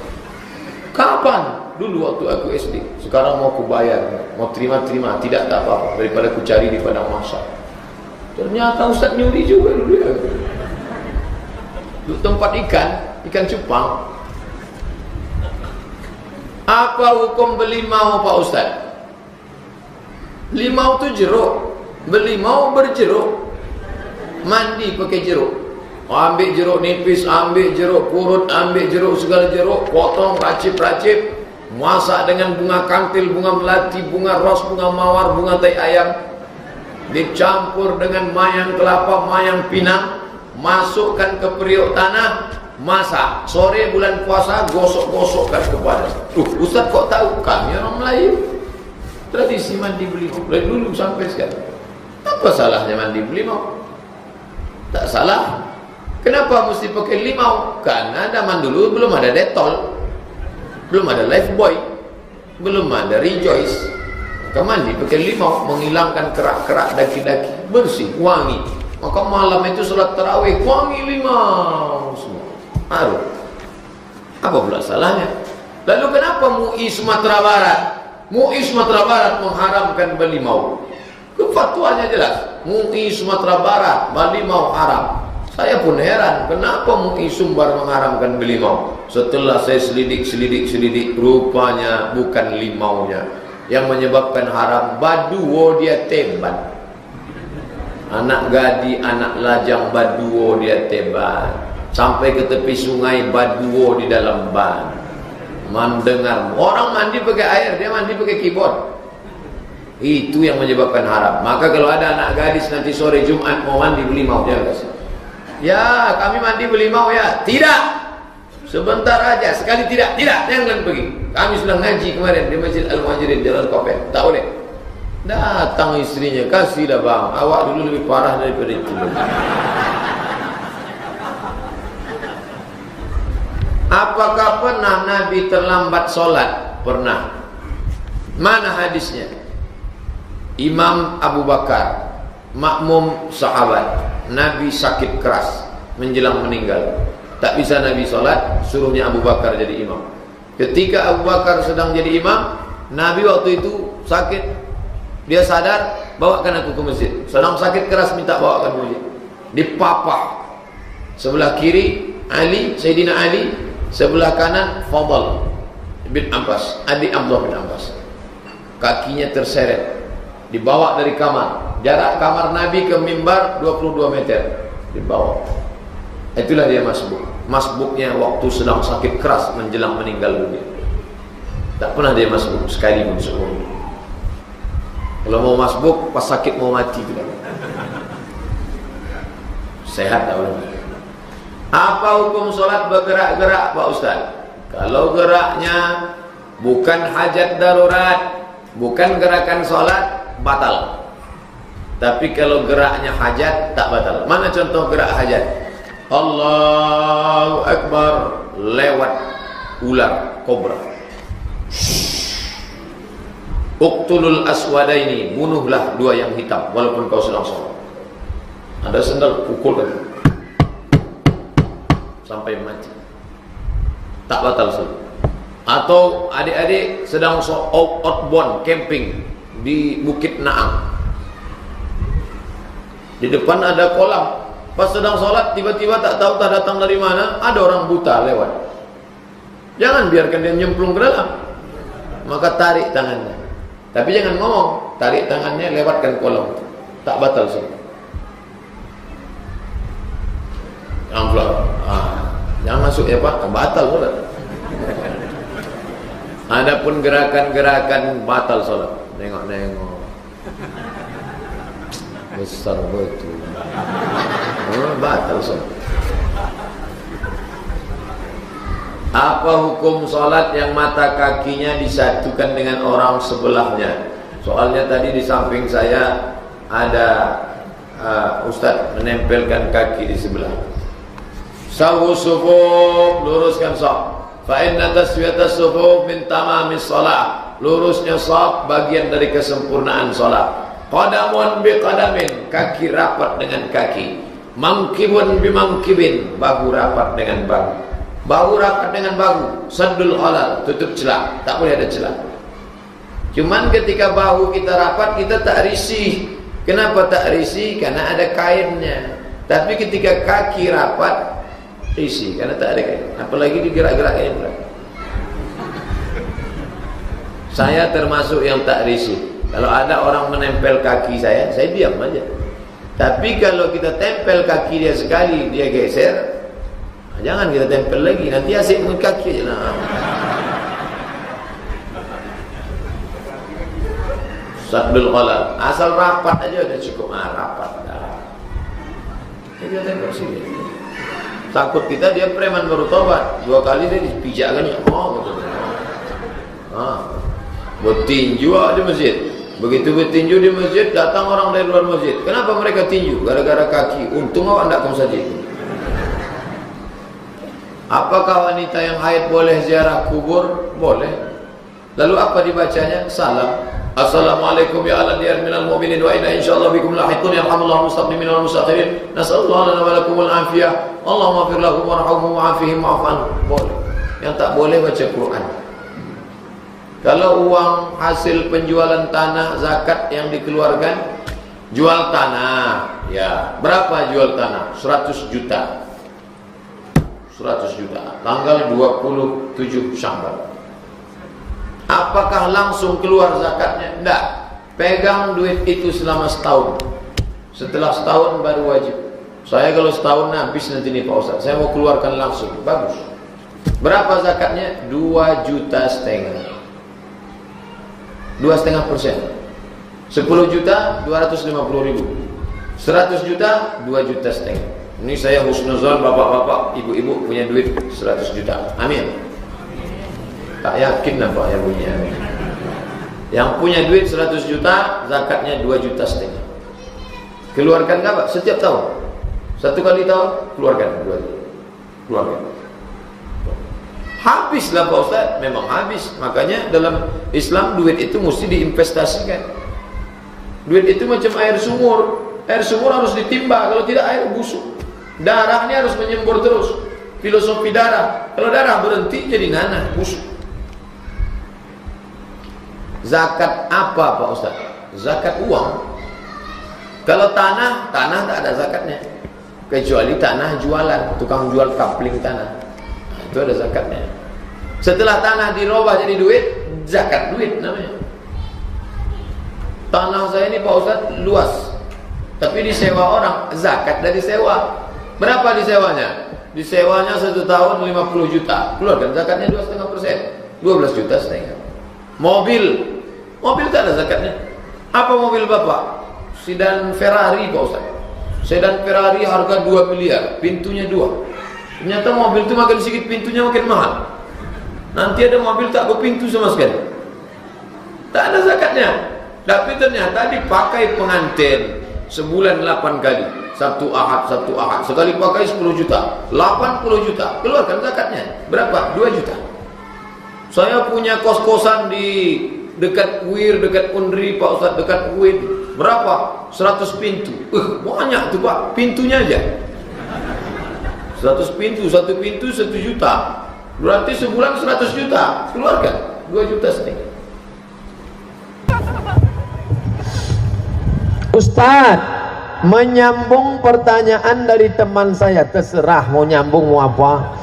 Kapan? Dulu waktu aku SD. Sekarang mau ku bayar, mau terima-terima, tidak tak apa-apa daripada ku cari di padang mahsyar. Ternyata Ustaz nyuri juga dulu ya. Di tempat ikan cupang. Apa hukum belimau Pak Ustaz? Limau itu jeruk. Belimau berjeruk. Mandi pakai jeruk. Ambil jeruk nipis, ambil jeruk purut, ambil jeruk segala jeruk, potong, racip-racip, masak dengan bunga kantil, bunga melati, bunga ros, bunga mawar, bunga tai ayam, dicampur dengan mayang kelapa, mayang pinang, masukkan ke periuk tanah, masak. Sore bulan puasa gosok-gosokkan ke badan. Ustaz kok tahu? Kami orang Melayu. Tradisi mandi belimau dari dulu sampai sekarang. Apa salahnya mandi belimau? Tak salah. Kenapa mesti pakai limau? Karena zaman dulu belum ada Dettol, belum ada Lifebuoy, belum ada Rejoice. Maka mandi pakai limau, menghilangkan kerak-kerak daki-daki, bersih, wangi. Maka malam itu sholat tarawih, wangi limau semua. Harum. Apa pula salahnya? Lalu kenapa MUI Sumatera Barat? MUI Sumatera Barat mengharamkan belimau. Fatwanya jelas. MUI Sumatera Barat, belimau haram. Saya pun heran, kenapa MUI Sumbar mengharamkan belimau? Setelah saya selidik, rupanya bukan limaunya yang menyebabkan haram, baduo dia teban. Anak gadi, anak lajang, baduo dia teban. Sampai ke tepi sungai, baduo di dalam ban. mendengar. Orang mandi pakai air, dia mandi pakai keyboard. Itu yang menyebabkan haram. Maka kalau ada anak gadis nanti sore Jumat mau mandi berlimau, dia kasih. Ya, kami mandi berlimau ya. Tidak. Sebentar aja, sekali tidak. Tidak, jangan pergi. Kami sudah ngaji kemarin di Masjid Al-Muhajirin Jalan Kopet. Tak boleh. Datang istrinya, kasihlah bang. Awak dulu lebih parah daripada itu. Apakah pernah Nabi terlambat sholat? Pernah. Mana hadisnya? Imam Abu Bakar, makmum sahabat. Nabi sakit keras menjelang meninggal. Tak bisa Nabi sholat, suruhnya Abu Bakar jadi imam. Ketika Abu Bakar sedang jadi imam, Nabi waktu itu sakit. Dia sadar, bawakan aku ke masjid. Sedang sakit keras, minta bawakan ke masjid. Dipapah. Sebelah kiri Ali, Sayyidina Ali. Sebelah kanan Fadl bin Abbas, adik Abdullah bin Abbas. Kakinya terseret, dibawa dari kamar. Jarak kamar Nabi ke mimbar 22 meter. Dibawa. Itulah dia masbuk. Masbuknya waktu sedang sakit keras menjelang meninggal dunia. Tak pernah dia masbuk sekali pun seumur. Kalau mau masbuk pas sakit mau mati juga. Sehat tak boleh. Apa hukum sholat bergerak-gerak Pak Ustaz? Kalau geraknya bukan hajat darurat, bukan gerakan sholat, batal. Tapi kalau geraknya hajat, tak batal. Mana contoh gerak hajat? Allahu Akbar, lewat ular, kobra. Uqtulul aswadaini, bunuhlah dua yang hitam walaupun kau sedang sholat. Ada sendal, pukulkan sampai mati. Tak batal sholat. Atau adik-adik sedang outbound camping di Bukit Naang. Di depan ada kolam. Pas sedang sholat tiba-tiba tak tahu tak datang dari mana, ada orang buta lewat. Jangan biarkan dia nyemplung ke dalam. Maka tarik tangannya. Tapi jangan ngomong, tarik tangannya lewatkan kolom. Tak batal sholat. Jangan masuk ya Pak, batal sholat. Adapun gerakan-gerakan batal sholat. Nengok-nengok. Besar betul. Batal sholat. Apa hukum sholat yang mata kakinya disatukan dengan orang sebelahnya? Soalnya tadi di samping saya ada Ustadz menempelkan kaki di sebelah. Sawu sufuf, luruskan saf. Fa inna taswiyatas sufuf min tamamis shalah. Lurusnya saf bagian dari kesempurnaan salat. Qadamun bi qadamin, kaki rapat dengan kaki. Mangkibun bi mangkibin, bahu rapat dengan bahu. Bahu rapat dengan bahu. Saddul khalal, tutup celah, tak boleh ada celah. Cuman ketika bahu kita rapat, kita tak risih. Kenapa tak risih? Karena ada kainnya. Tapi ketika kaki rapat, risih karena tak ada kain. Apalagi digerak-geraknya pula. Saya termasuk yang tak risih. Kalau ada orang menempel kaki saya diam aja. Tapi kalau kita tempel kaki dia sekali, dia geser, jangan kita tempel lagi, nanti asik mungkin kaki aja. Saddul khalal, asal rapat aja udah cukup. Rapat dah. Jadi tempel sini. Takut kita dia preman baru tobat, 2 kali dia dipijakkan ya mau gitu. Bertinju di masjid. Begitu bertinju di masjid, datang orang dari luar masjid. Kenapa mereka tinju? Gara-gara kaki. Untung awak tidak ke masjid. Apakah wanita yang haid boleh ziarah kubur? Boleh. Lalu apa dibacanya? Salam. Assalamualaikum ya ala diyar minal mu'minin wa inna insyaallah bikum lahiqun yarhamullahu mustaqdimin wal mustakhirin. Nasallallahu lana wa lakumul afiyah. Allahumma fir lahum warhamhum wa'afihim wa'afan. Boleh. Yang tak boleh baca Quran. Kalau uang hasil penjualan tanah zakat yang dikeluarkan, jual tanah, ya berapa jual tanah? 100 juta. 100 juta. Tanggal 27 Syawal. Apakah langsung keluar zakatnya? Tidak. Pegang duit itu selama setahun. Setelah setahun baru wajib. Saya kalau setahun habis nanti nih Pak Ustaz, saya mau keluarkan langsung. Bagus. Berapa zakatnya? 2,5 juta. 2,5%. 10 juta 250.000. 100 juta 2,5 juta. Ini saya husnuzon bapak-bapak, ibu-ibu punya duit 100 juta. Amin. Tak yakin apa yang punya. Yang punya duit 100 juta, zakatnya 2,5 juta. Keluarkan enggak Pak? Setiap tahun. Satu kali tahun keluarkan 2 juta. Keluarkan. Habislah Pak Ustaz, memang habis. Makanya dalam Islam duit itu mesti diinvestasikan. Duit itu macam air sumur. Air sumur harus ditimba, kalau tidak air busuk. Darah ini harus menyembur terus. Filosofi darah. Kalau darah berhenti jadi nanah, busuk. Zakat apa Pak Ustaz? Zakat uang. Kalau tanah tak ada zakatnya. Kecuali tanah jualan, tukang jual kapling tanah. Itu ada zakatnya. Setelah tanah dirubah jadi duit, zakat duit namanya. Tanah saya ini Pak Ustaz luas, tapi disewa orang, zakat dari sewa. Berapa disewanya? Disewanya 1 tahun 50 juta. Keluarkan zakatnya 2,5%. 12,5 juta. Mobil tak ada zakatnya. Apa mobil Bapak? Sedan Ferrari Pak Ustaz. Sedan Ferrari harga 2 miliar, pintunya 2. Ternyata mobil itu makin sedikit pintunya makin mahal. Nanti ada mobil tak berpintu sama sekali. Tak ada zakatnya. Tapi ternyata dipakai pengantin sebulan 8 kali. Sabtu Ahad. Sekali pakai 10 juta. 80 juta. Keluarkan zakatnya. Berapa? 2 juta. Saya punya kos-kosan di dekat UIR, dekat Undri Pak Ustaz, dekat UIN. Berapa? 100 pintu. Banyak tuh Pak. Pintunya aja. 100 pintu, 1 pintu 1 juta. Berarti sebulan 100 juta. Keluarkan 2,5 juta. Ustaz, menyambung pertanyaan dari teman saya. Terserah mau nyambung mau apa.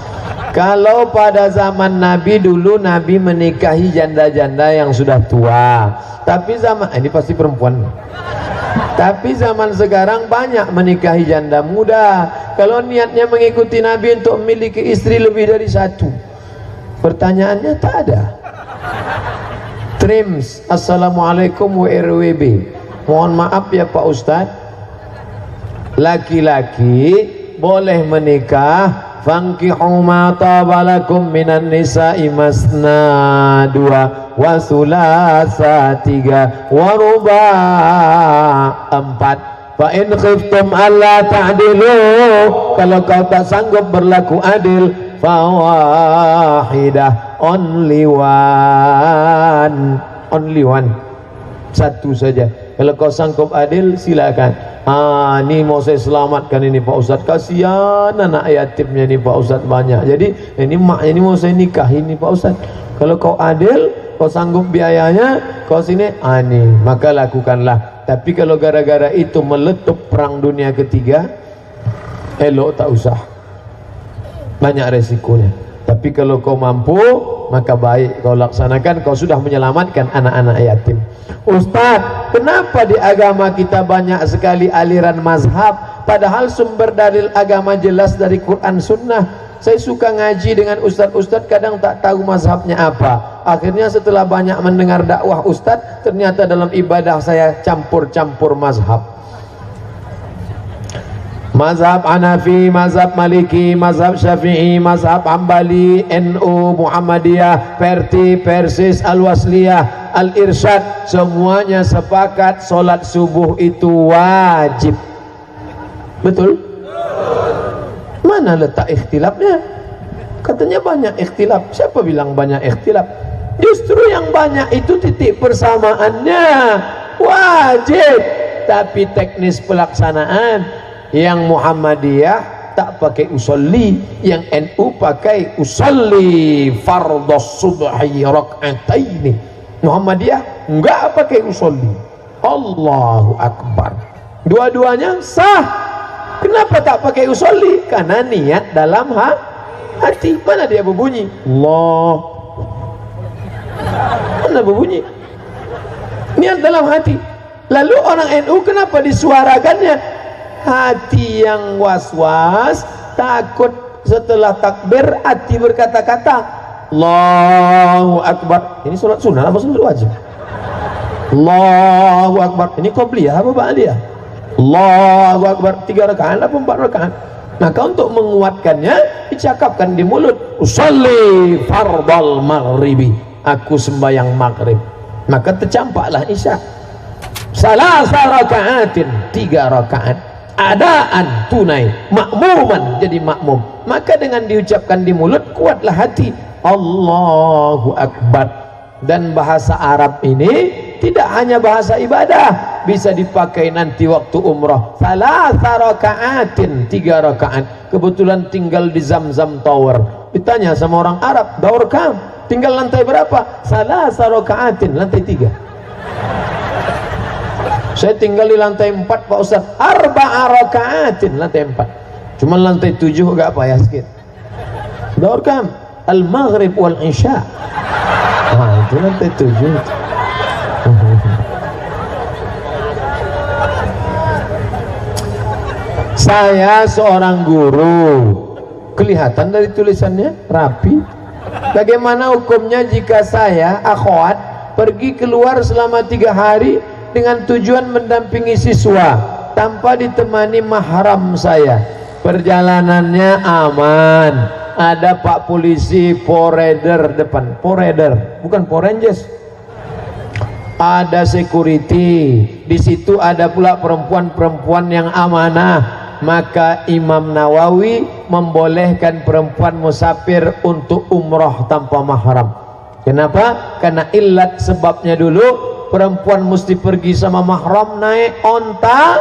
Kalau pada zaman Nabi dulu, Nabi menikahi janda-janda yang sudah tua. Tapi ini pasti perempuan. Tapi zaman sekarang banyak menikahi janda muda. Kalau niatnya mengikuti Nabi untuk memiliki istri lebih dari 1, pertanyaannya tak ada. Trims, Assalamualaikum WRWB. Mohon maaf ya Pak Ustadz, laki-laki boleh menikah. Fankihu ma tabalakum minan nisa'i masna 2 wa sulasa 3 wa ruba' 4. Fa in khiftum alla ta'dilu, kalau kau tak sanggup berlaku adil, fawahidah, only one, 1 saja. Kalau kau sanggup adil silakan. Ini mau saya selamatkan ini Pak Ustadz, kasihan anak yatimnya ini Pak Ustadz banyak. Jadi ini maknya ini mau saya nikahin nih Pak Ustadz. Kalau kau adil, kau sanggup biayanya, kau sini, maka lakukanlah. Tapi kalau gara-gara itu meletup perang dunia ketiga, elok tak usah. Banyak resikonya. Tapi kalau kau mampu, maka baik kau laksanakan. Kau sudah menyelamatkan anak-anak yatim. Ustaz, kenapa di agama kita banyak sekali aliran mazhab, padahal sumber dalil agama jelas dari Quran Sunnah? Saya suka ngaji dengan ustadz-ustadz, kadang tak tahu mazhabnya apa. Akhirnya setelah banyak mendengar dakwah ustadz, ternyata dalam ibadah saya campur-campur mazhab. Mazhab Hanafi, mazhab Maliki, mazhab Syafi'i, mazhab Hambali, NU, Muhammadiyah, Perti, Persis, Al-Wasliyah, Al-Irsyad, semuanya sepakat solat subuh itu wajib. Betul? Mana letak ikhtilafnya? Katanya banyak ikhtilaf. Siapa bilang banyak ikhtilaf? Justru yang banyak itu titik persamaannya wajib, tapi teknis pelaksanaan. Yang Muhammadiyah tak pakai usolli, yang NU pakai usolli fardhus subhi rak'ataini. Muhammadiyah enggak pakai usolli. Allahu Akbar. Dua-duanya sah. Kenapa tak pakai usolli? Karena niat dalam hati. Mana dia berbunyi? Allah. Mana berbunyi? Niat dalam hati. Lalu orang NU kenapa disuarakannya? Hati yang was-was, takut setelah takbir hati berkata-kata Allahu Akbar. Ini sholat sunnah apa sholat wajib? Allahu Akbar. Ini qobliyah apa ba'diyah? Allahu Akbar. 3 rakaat apa 4 rakaat? Maka untuk menguatkannya dicakapkan di mulut, usolli fardal maghribi, aku sembahyang maghrib. Maka tercampaklah isya. Salasa rakaatin, 3 rakaat. Adaan tunai, makmuman jadi makmum. Maka dengan diucapkan di mulut kuatlah hati. Allahu Akbar. Dan bahasa Arab ini tidak hanya bahasa ibadah, bisa dipakai nanti waktu umrah. Salasa rakaatin, 3 rakaat. Kebetulan tinggal di Zamzam Tower, ditanya sama orang Arab, Daur kam, tinggal lantai berapa? Salasa rakaatin, lantai 3. Saya tinggal di lantai 4 Pak Ustaz. Arba'a rakaatin, lantai 4. Cuma lantai 7 agak payah sedikit. Daur kam al-maghrib wal isya. Itu lantai 7. Saya seorang guru, kelihatan dari tulisannya rapi. Bagaimana hukumnya jika saya akhwat pergi keluar selama 3 hari dengan tujuan mendampingi siswa tanpa ditemani mahram saya? Perjalanannya aman. Ada Pak polisi poreder depan, poreder bukan porenjes. Ada security di situ, ada pula perempuan-perempuan yang amanah. Maka Imam Nawawi membolehkan perempuan musafir untuk umroh tanpa mahram. Kenapa? Karena illat sebabnya dulu perempuan mesti pergi sama mahram naik onta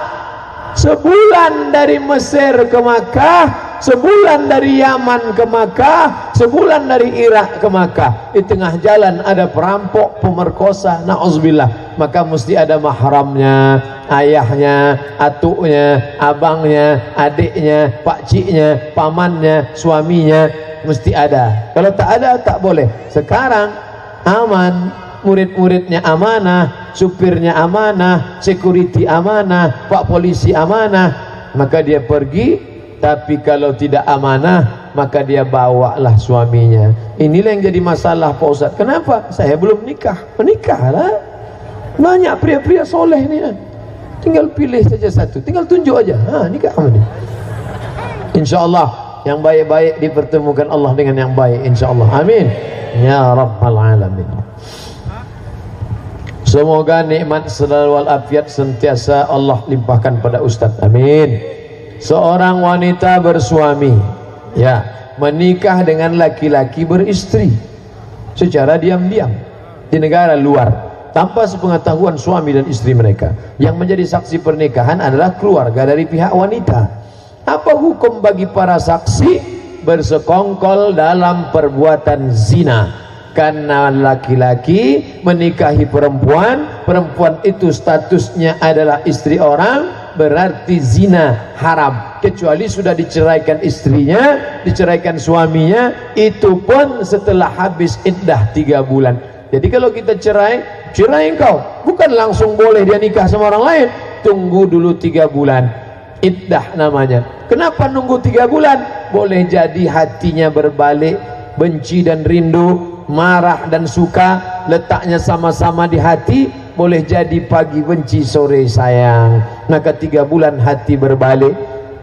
sebulan dari Mesir ke Makkah, sebulan dari Yaman ke Makkah, sebulan dari Irak ke Makkah. Di tengah jalan ada perampok, pemerkosa, na'udzubillah. Maka mesti ada mahramnya, ayahnya, atuknya, abangnya, adiknya, pakciknya, pamannya, suaminya, mesti ada. Kalau tak ada tak boleh. Sekarang aman, murid-muridnya amanah, supirnya amanah, security amanah, Pak polisi amanah. Maka dia pergi. Tapi kalau tidak amanah, maka dia bawalah suaminya. Inilah yang jadi masalah Pak Ustaz. Kenapa? Saya belum nikah. Menikahlah. Banyak pria-pria soleh ni. Tinggal pilih saja satu. Tinggal tunjuk aja. Nikah sama dia. InsyaAllah yang baik-baik dipertemukan Allah dengan yang baik. InsyaAllah. Amin. Ya Rabbal Alamin. Semoga nikmat selalu walafiat sentiasa Allah limpahkan pada Ustaz. Amin. Seorang wanita bersuami, ya, menikah dengan laki-laki beristri secara diam-diam di negara luar tanpa sepengetahuan suami dan istri mereka. Yang menjadi saksi pernikahan adalah keluarga dari pihak wanita. Apa hukum bagi para saksi bersekongkol dalam perbuatan zina? Karena laki-laki menikahi perempuan, perempuan itu statusnya adalah istri orang, berarti zina haram. Kecuali sudah diceraikan istrinya, diceraikan suaminya, itu pun setelah habis iddah 3 bulan. Jadi kalau kita cerai engkau, bukan langsung boleh dia nikah sama orang lain. Tunggu dulu 3 bulan, iddah namanya. Kenapa nunggu 3 bulan? Boleh jadi hatinya berbalik, benci dan rindu, marah dan suka, letaknya sama-sama di hati. Boleh jadi pagi benci, sore sayang. Maka 3 bulan hati berbalik.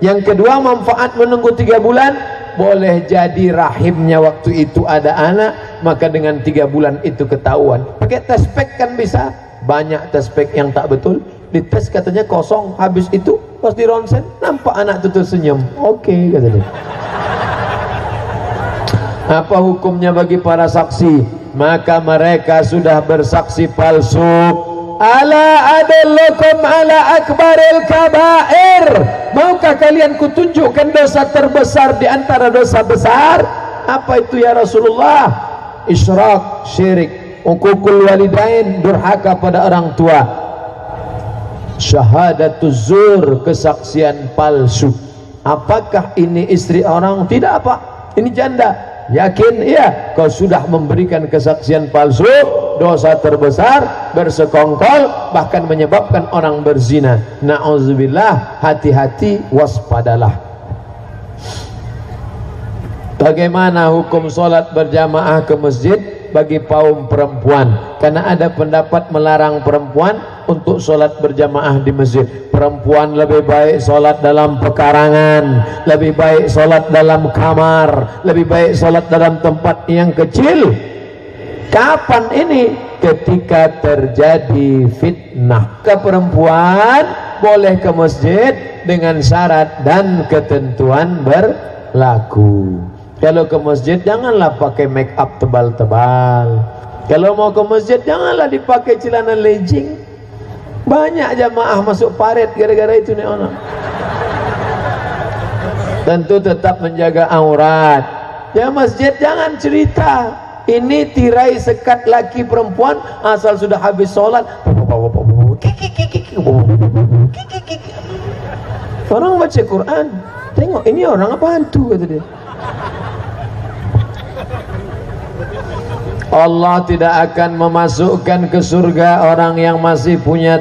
Yang kedua, manfaat menunggu 3 bulan, boleh jadi rahimnya waktu itu ada anak, maka dengan 3 bulan itu ketahuan. Pakai tes pack kan bisa. Banyak tes pack yang tak betul. Dites katanya kosong, habis itu pas di ronsen nampak anak itu tersenyum. Oke, kata dia. Apa hukumnya bagi para saksi? Maka mereka sudah bersaksi palsu. Ala adallukum ala akbaril kabair. Maukah kalian kutunjukkan dosa terbesar di antara dosa besar? Apa itu ya Rasulullah? Isyrak, syirik, uququl walidain, durhaka pada orang tua, syahadatuz zur, kesaksian palsu. Apakah ini istri orang? Tidak, Pak. Ini janda. Yakin? Iya. Kau sudah memberikan kesaksian palsu, dosa terbesar, bersekongkol, bahkan menyebabkan orang berzina. Na'udzubillah. Hati-hati, waspadalah. Bagaimana hukum sholat berjamaah ke masjid bagi kaum perempuan? Karena ada pendapat melarang perempuan untuk sholat berjamaah di masjid. Perempuan lebih baik sholat dalam pekarangan, lebih baik sholat dalam kamar, lebih baik sholat dalam tempat yang kecil. Kapan ini? Ketika terjadi fitnah. Ke perempuan boleh ke masjid dengan syarat dan ketentuan berlaku. Kalau ke masjid janganlah pakai make up tebal-tebal. Kalau mau ke masjid janganlah dipakai celana legging. Banyak jamaah masuk paret gara-gara itu nih orang. Tentu tetap menjaga aurat. Ya masjid jangan cerita. Ini tirai sekat laki perempuan asal sudah habis sholat. Orang baca Quran. Tengok ini orang apa hantu kata dia. Allah tidak akan memasukkan ke surga orang yang masih punya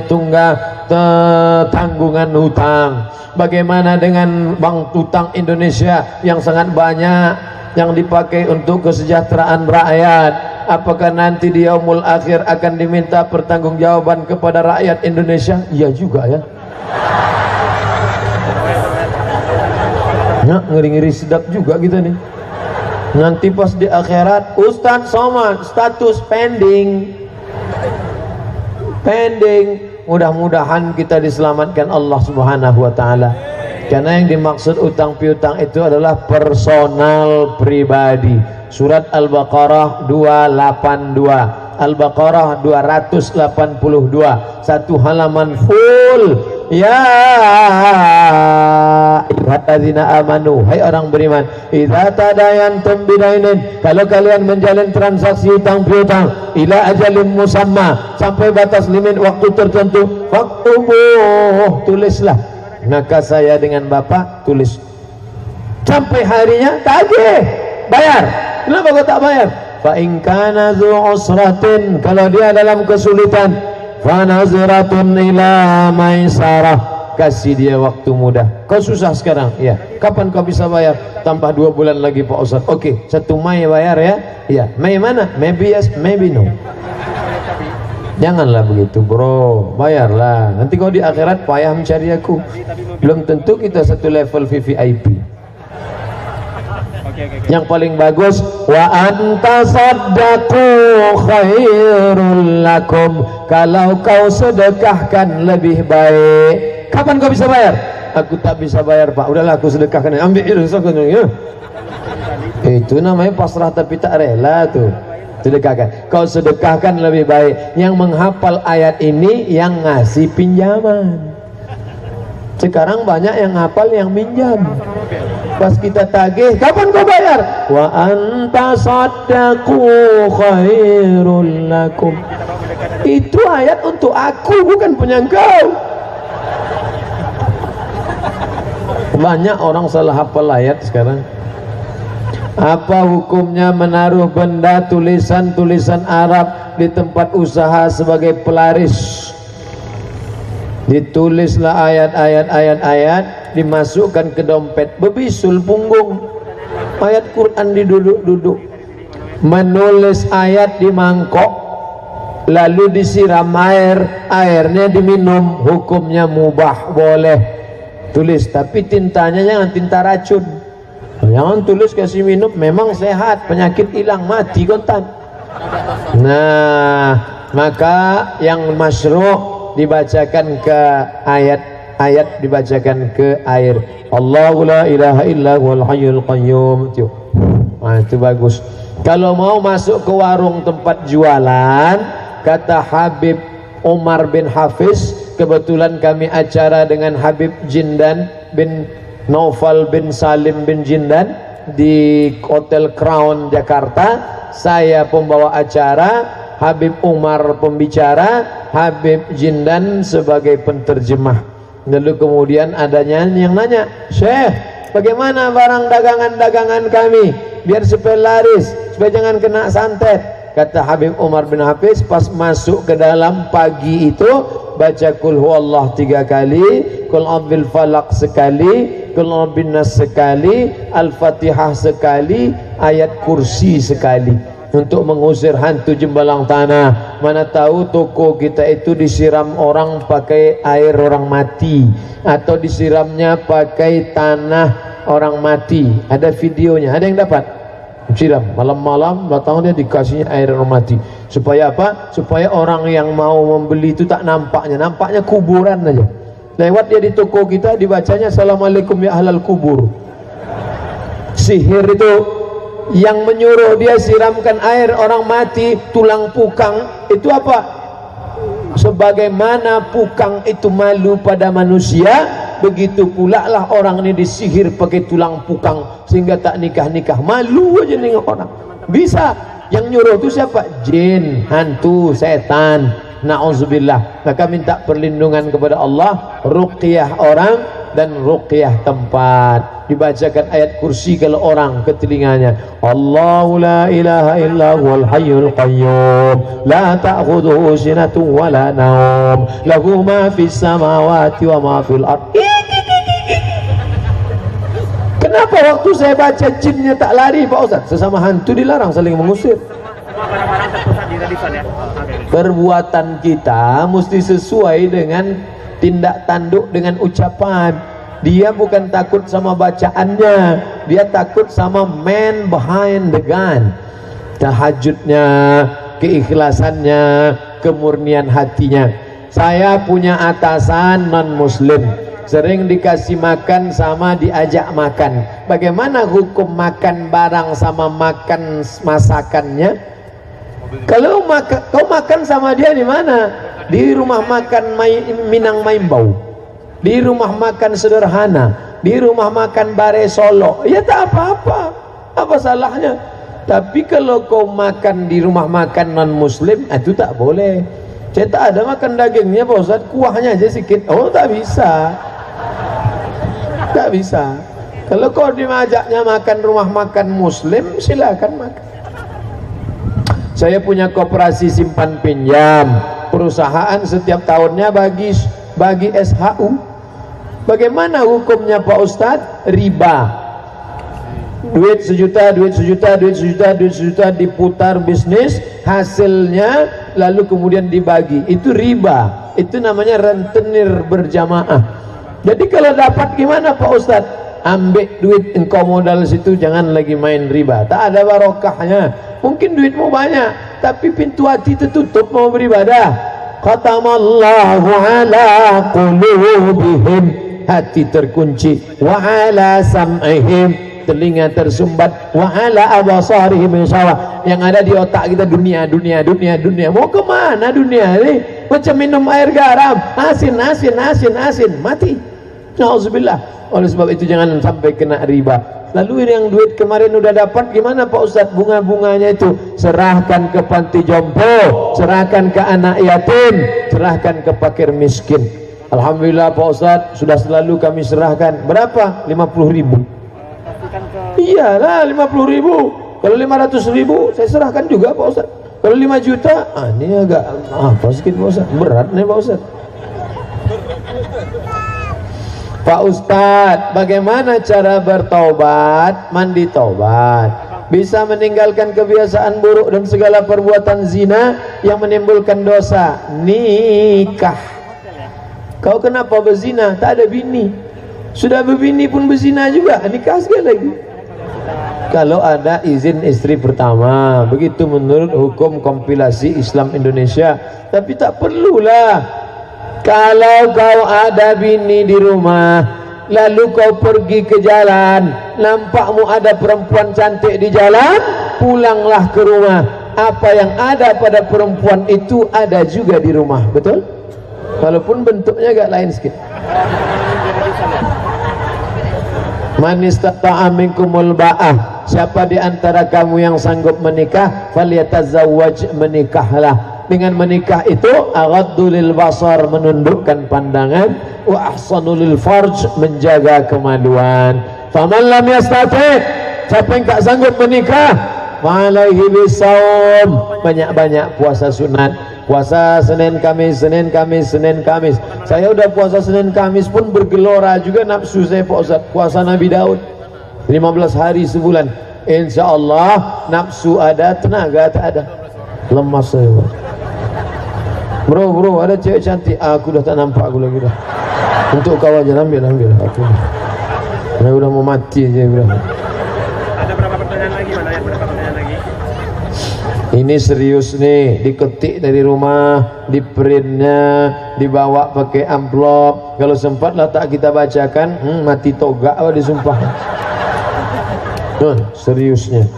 tanggungan hutang. Bagaimana dengan bank hutang Indonesia yang sangat banyak yang dipakai untuk kesejahteraan rakyat? Apakah nanti di yaumul akhir akan diminta pertanggungjawaban kepada rakyat Indonesia? Iya juga ya. Nah, ngeri-ngeri sedap juga kita nih. Nanti pas di akhirat, Ustadz Somad status pending. Mudah-mudahan kita diselamatkan Allah Subhanahu wa taala. Karena yang dimaksud utang piutang itu adalah personal pribadi. Surat Al-Baqarah 282, Al-Baqarah 282, satu halaman full. Ya ayyuhalladzina amanu, hai orang beriman, idza tadayantum bidainin, kalau kalian menjalin transaksi utang piutang ila ajalin musamma, sampai batas limit waktu tertentu, faktubuh, tulislah. Maka saya dengan bapak tulis sampai harinya tagih bayar. Kenapa kau tak bayar? Fa in kana dzu usratin, kalau dia dalam kesulitan, fa nazratun ila maisarah, kasih dia waktu mudah. Kau susah sekarang, ya. Kapan kau bisa bayar? Tambah 2 bulan lagi Pak Ustaz. Oke, 1 Mei bayar ya. Ya, Mei mana? Maybe yes, maybe no. Janganlah begitu bro, bayarlah. Nanti kau di akhirat payah mencari aku. Belum tentu kita satu level VVIP. Yang paling bagus, wa anta saddaqu khairul lakum, kalau kau sedekahkan lebih baik. Kapan kau bisa bayar? Aku tak bisa bayar Pak. Udahlah aku sedekahkan. Ambil ya. Itu namanya pasrah tapi tak rela tuh. Sedekahkan. Kau sedekahkan lebih baik. Yang menghafal ayat ini yang ngasih pinjaman. Sekarang banyak yang hafal yang minjam. Pas kita tagih, kapan kau bayar? Wa anta saddaqu khairul lakum. Itu ayat untuk aku, bukan punya engkau. Banyak orang salah hafal ayat sekarang. Apa hukumnya menaruh benda tulisan-tulisan Arab di tempat usaha sebagai pelaris? Ditulislah ayat-ayat, dimasukkan ke dompet, bebisul punggung. Ayat Quran diduduk-duduk. Menulis ayat di mangkok, lalu disiram air, airnya diminum, hukumnya mubah, boleh. Tulis, tapi tintanya jangan tinta racun. Jangan tulis kasih minum, memang sehat, penyakit hilang, mati kontan. Nah, maka yang masyru' dibacakan ke ayat dibacakan ke air. Allahu la ilaha illa huwal hayyul qayyum. Nah, itu bagus. Kalau mau masuk ke warung tempat jualan, kata Habib Umar bin Hafiz, kebetulan kami acara dengan Habib Jindan bin Naufal bin Salim bin Jindan di Hotel Crown Jakarta. Saya pembawa acara, Habib Umar pembicara, Habib Jindan sebagai penterjemah. Lalu kemudian adanya yang nanya, Syekh, bagaimana barang dagangan-dagangan kami biar supaya laris, supaya jangan kena santet? Kata Habib Umar bin Hafiz, pas masuk ke dalam pagi itu baca kul huwallah 3 kali, kul a'udzu falaq sekali, Qul rabbin nas sekali, Al-Fatihah sekali, ayat kursi sekali, untuk mengusir hantu jembalang tanah. Mana tahu toko kita itu disiram orang pakai air orang mati, atau disiramnya pakai tanah orang mati. Ada videonya, ada yang dapat? Siram malam-malam, datang dia dikasihnya air orang mati. Supaya apa? Supaya orang yang mau membeli itu tak nampaknya kuburan aja. Lewat dia di toko kita, dibacanya Assalamualaikum ya ahlal kubur. Sihir itu yang menyuruh dia siramkan air orang mati, tulang pukang itu apa? Sebagaimana pukang itu malu pada manusia, begitu pula lah orang ini disihir pakai tulang pukang sehingga tak nikah-nikah, malu aja nengok orang. Bisa. Yang nyuruh itu siapa? Jin, hantu, setan. Na'udzubillah. Maka minta perlindungan kepada Allah, ruqyah orang dan ruqyah tempat. Dibacakan ayat kursi kalau orang ke telinganya. Allahu la ilaha illa huwal hayyul qayyum la ta'khudhuhu sinatun wa la nawm lahu ma fis samawati wa ma fil ardh. Kenapa waktu saya baca jinnya tak lari Pak Ustaz? Sesama hantu dilarang saling mengusir. Perbuatan kita mesti sesuai dengan tindak tanduk dengan ucapan. Dia bukan takut sama bacaannya, dia takut sama man behind the gun. Tahajudnya, keikhlasannya, kemurnian hatinya. Saya punya atasan non muslim, sering dikasih makan sama diajak makan. Bagaimana hukum makan barang sama makan masakannya? Kalau kau makan sama dia di mana? Di rumah makan Minang Maimbau, di rumah makan sederhana, di rumah makan Bare Solo, ya tak apa-apa, apa salahnya. Tapi kalau kau makan di rumah makan non muslim, itu tak boleh. Saya tak ada makan dagingnya Pak Ustaz, kuahnya aja sedikit. Oh tak bisa, tak bisa. Kalau kau diajaknya makan rumah makan muslim, silakan makan. Saya punya koperasi simpan pinjam, perusahaan setiap tahunnya bagi SHU. Bagaimana hukumnya Pak Ustadz? Riba. Duit sejuta diputar bisnis, hasilnya lalu kemudian dibagi. Itu riba. Itu namanya rentenir berjamaah. Jadi kalau dapat gimana Pak Ustadz? Ambil duit engkau modal situ, jangan lagi main riba. Tak ada barokahnya. Mungkin duitmu banyak, tapi pintu hati tertutup mau beribadah. Khatamallahu ala qulubihim, hati terkunci. Wa ala sam'ihim, telinga tersumbat. Wa ala abasarihim insyaAllah. Yang ada di otak kita dunia. Mau kemana dunia ini? Macam minum air garam, asin, mati. Na'udzubillah. Oleh sebab itu jangan sampai kena riba. Lalu yang duit kemarin udah dapat gimana Pak Ustadz? Bunga-bunganya itu serahkan ke panti jompo, serahkan ke anak yatim, serahkan ke fakir miskin. Alhamdulillah Pak Ustadz, sudah selalu kami serahkan. Berapa? 50.000. Iyalah 50.000. Kalau 500.000 saya serahkan juga Pak Ustadz. Kalau 5 juta, ini agak apa sedikit Pak Ustadz, berat nih Pak Ustadz. Pak Ustadz, bagaimana cara bertaubat? Mandi taubat, bisa meninggalkan kebiasaan buruk dan segala perbuatan zina yang menimbulkan dosa. Nikah. Kau kenapa berzina? Tak ada bini. Sudah berbini pun berzina juga, nikah sekali lagi. Kalau ada izin istri pertama, begitu menurut hukum kompilasi Islam Indonesia. Tapi tak perlulah. Kalau kau ada bini di rumah, lalu kau pergi ke jalan, nampakmu ada perempuan cantik di jalan, pulanglah ke rumah. Apa yang ada pada perempuan itu ada juga di rumah, betul? Walaupun bentuknya agak lain sedikit. Man istata'a minkumul ba'ah, siapa di antara kamu yang sanggup menikah, falyatazawwaj, menikahlah. Dengan menikah itu aghaddu lil basar, menundukkan pandangan, wa ahsanu lil farj, menjaga kemaluan. Faman lam yastati', siapa yang tak sanggup menikah, falaihi bisawm, banyak-banyak puasa sunat. puasa Senin Kamis, Senin Kamis, Senin Kamis. Saya udah puasa Senin Kamis pun bergelora juga nafsu saya Pak Ustaz. Puasa Nabi Daud 15 hari sebulan, insya Allah nafsu ada, tenaga tak ada, lemas saya. Bro, ada cewek cantik, aku dah tak nampak aku lagi dah. Untuk kau aja, ambil aku. Saya udah mau mati aja bro. Ada berapa pertanyaan lagi, Mana? Ada berapa pertanyaan lagi? Ini serius nih, diketik dari rumah, di printnya, dibawa pakai amplop. Kalau sempat lah tak kita bacakan, mati togak apa disumpah. Seriusnya.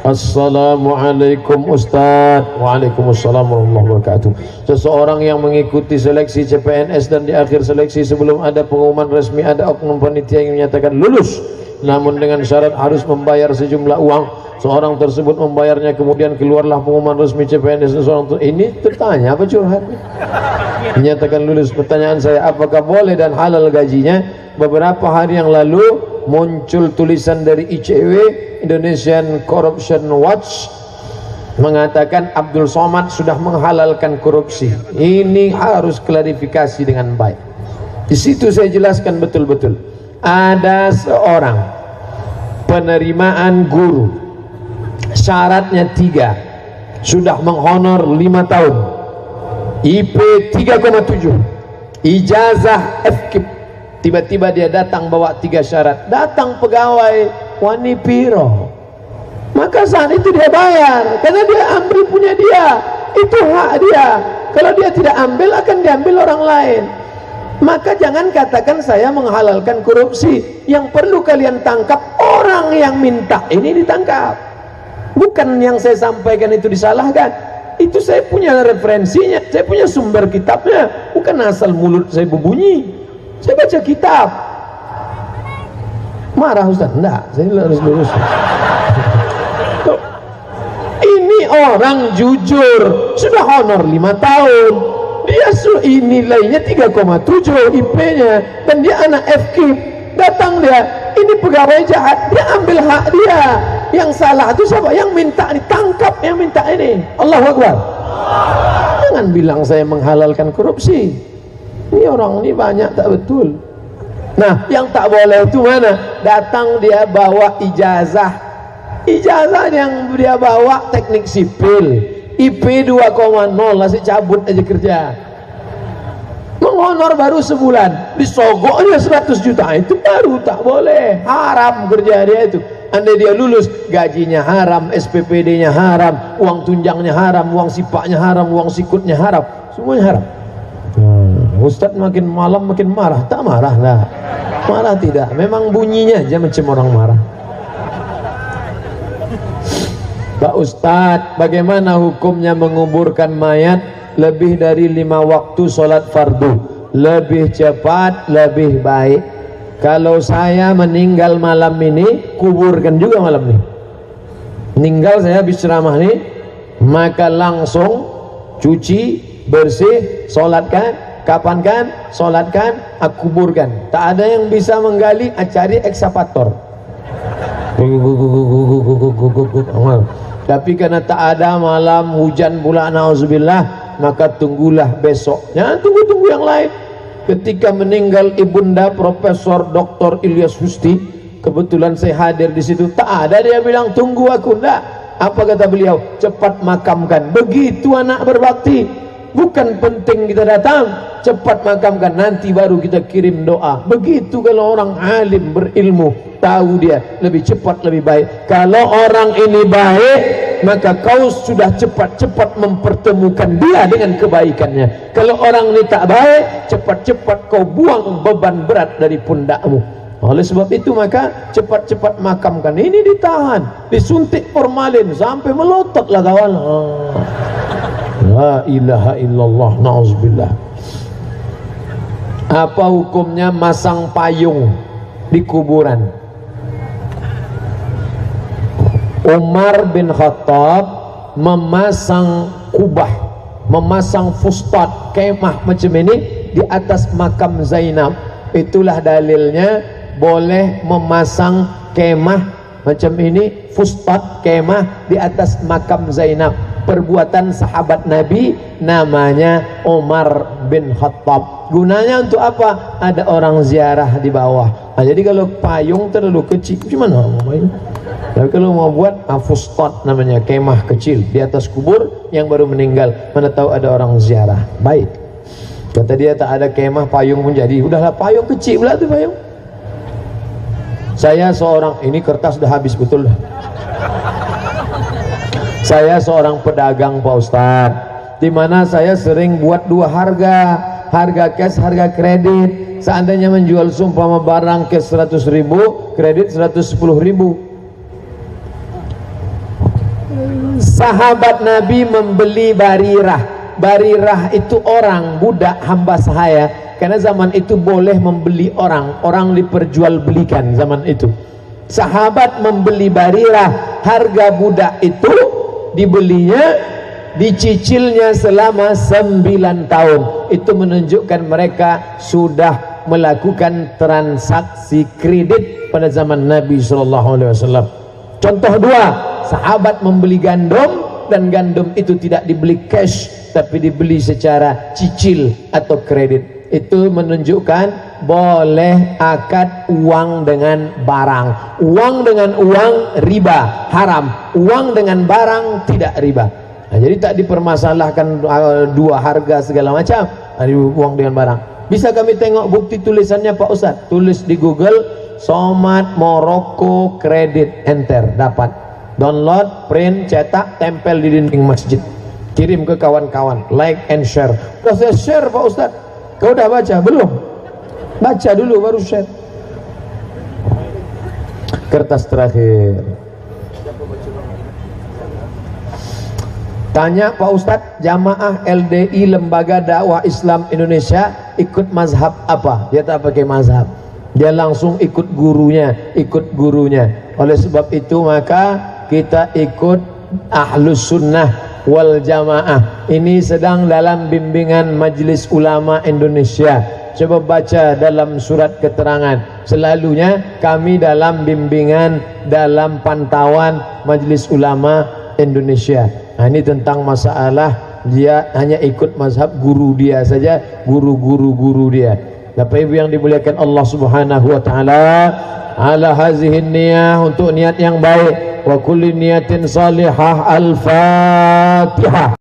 Assalamualaikum Ustaz. Waalaikumsalam warahmatullahi wabarakatuh. Seseorang yang mengikuti seleksi CPNS dan di akhir seleksi sebelum ada pengumuman resmi ada oknum panitia yang menyatakan lulus, namun dengan syarat harus membayar sejumlah uang. Seorang tersebut membayarnya, kemudian keluarlah pengumuman resmi CPNS. Ini tertanya apa curhat? Menyatakan lulus. Pertanyaan saya, apakah boleh dan halal gajinya? Beberapa hari yang lalu muncul tulisan dari ICW, Indonesian Corruption Watch, mengatakan Abdul Somad sudah menghalalkan korupsi. Ini harus klarifikasi dengan baik. Di situ saya jelaskan betul-betul. Ada seorang penerimaan guru, syaratnya 3, sudah menghonor 5 tahun, IP 3,7, ijazah FKIP. Tiba-tiba dia datang bawa 3 syarat. Datang pegawai wani piro, maka saat itu dia bayar, karena dia ambil punya dia, itu hak dia. Kalau dia tidak ambil, akan diambil orang lain. Maka jangan katakan saya menghalalkan korupsi. Yang perlu kalian tangkap, orang yang minta ini ditangkap, bukan yang saya sampaikan itu disalahkan. Itu saya punya referensinya, saya punya sumber kitabnya, bukan asal mulut saya berbunyi. Saya baca kitab. Marah Ustaz? Enggak, saya harus lurus. Ini orang jujur, sudah honor 5 tahun. Dia nilainya 3,7 IP-nya, dan dia anak FKIP. Datang dia, ini pegawai jahat, dia ambil hak dia. Yang salah itu siapa? Yang minta ditangkap, yang minta ini. Allahu Akbar. Jangan bilang saya menghalalkan korupsi. Ini orang ini banyak tak betul. Nah, yang tak boleh itu mana? Datang dia bawa ijazah. Ijazah yang dia bawa teknik sipil, IP 2,0, masih cabut aja kerja. Menghonor baru sebulan, disogoknya 100 juta, itu baru tak boleh. Haram kerja dia itu. Andai dia lulus, gajinya haram, SPPD-nya haram, uang tunjangnya haram, uang sipaknya haram, uang sikutnya haram, semuanya haram. Ustadz makin malam makin marah. Tak marah lah, marah tidak, memang bunyinya aja macam orang marah. Pak Ustadz, bagaimana hukumnya menguburkan mayat lebih dari 5 waktu sholat fardu? Lebih cepat, lebih baik. Kalau saya meninggal malam ini, kuburkan juga malam ini. Meninggal saya habis ceramah nih, maka langsung cuci, bersih, sholatkan. Kapan kan? Sholatkan, aku kuburkan. Tak ada yang bisa menggali, cari ekskavator. Tapi karena tak ada, malam hujan pula, nauzubillah, maka tunggulah besok. Jangan tunggu-tunggu yang lain. Ketika meninggal ibunda Profesor Dr. Ilyas Husti, kebetulan saya hadir di situ, tak ada dia bilang tunggu aku, enggak. Apa kata beliau? Cepat makamkan. Begitu anak berbakti. Bukan penting kita datang, cepat makamkan, nanti baru kita kirim doa. Begitu kalau orang alim berilmu, tahu dia lebih cepat lebih baik. Kalau orang ini baik, maka kau sudah cepat-cepat mempertemukan dia dengan kebaikannya. Kalau orang ini tak baik, cepat-cepat kau buang beban berat dari pundakmu. Oleh sebab itu maka cepat-cepat makamkan. Ini ditahan, disuntik formalin sampai melototlah kawan. La ilaha illallah, na'udzubillah. Apa hukumnya masang payung di kuburan? Umar bin Khattab memasang kubah, memasang fustat, kemah macam ini di atas makam Zainab. Itulah dalilnya boleh memasang kemah macam ini, fustat, kemah di atas makam Zainab. perbuatan sahabat Nabi namanya Umar bin Khattab. Gunanya untuk apa? Ada orang ziarah di bawah. Nah, jadi kalau payung terlalu kecil gimana mau payung? Tapi kalau mau buat fustat namanya, kemah kecil di atas kubur yang baru meninggal, mana tahu ada orang ziarah. Baik, kata dia tak ada kemah, payung pun jadi. Udahlah payung kecil pula tuh payung. Saya seorang, ini kertas dah habis betul dah. Saya seorang pedagang Pak Ustadz, di mana saya sering buat dua harga cash, harga kredit. Seandainya menjual seumpama barang cash 100.000, kredit 110.000. Sahabat Nabi membeli Barirah. Barirah itu orang, budak hamba sahaya. Karena zaman itu boleh membeli orang diperjualbelikan zaman itu. Sahabat membeli Barirah, harga budak itu dibelinya, dicicilnya selama 9 tahun. Itu menunjukkan mereka sudah melakukan transaksi kredit pada zaman Nabi SAW. Contoh 2, sahabat membeli gandum, dan gandum itu tidak dibeli cash tapi dibeli secara cicil atau kredit. Itu menunjukkan boleh akad uang dengan barang. Uang dengan uang riba, haram. Uang dengan barang tidak riba. Nah, jadi tak dipermasalahkan dua harga segala macam. Uang dengan barang. Bisa kami tengok bukti tulisannya Pak Ustadz. Tulis di Google Somad Morocco Kredit, enter, dapat. Download, print, cetak, tempel di dinding masjid. Kirim ke kawan-kawan, like and share. Udah saya share Pak Ustadz. Kau udah baca? Belum? Baca dulu baru share. Kertas terakhir. Tanya Pak Ustadz, jamaah LDI Lembaga Dakwah Islam Indonesia ikut mazhab apa? Dia tak pakai mazhab. Dia langsung ikut gurunya. Oleh sebab itu maka kita ikut Ahlus Sunnah wal Jamaah. Ini sedang dalam bimbingan Majelis Ulama Indonesia. Coba baca dalam surat keterangan. Selalunya kami dalam bimbingan, dalam pantauan Majelis Ulama Indonesia. Nah, ini tentang masalah dia hanya ikut mazhab guru dia saja, guru dia. Bapak Ibu yang dimuliakan Allah Subhanahu wa taala, ala hazihin niyah, untuk niat yang baik, wa kulli niyatin salihah. Al-Fatihah.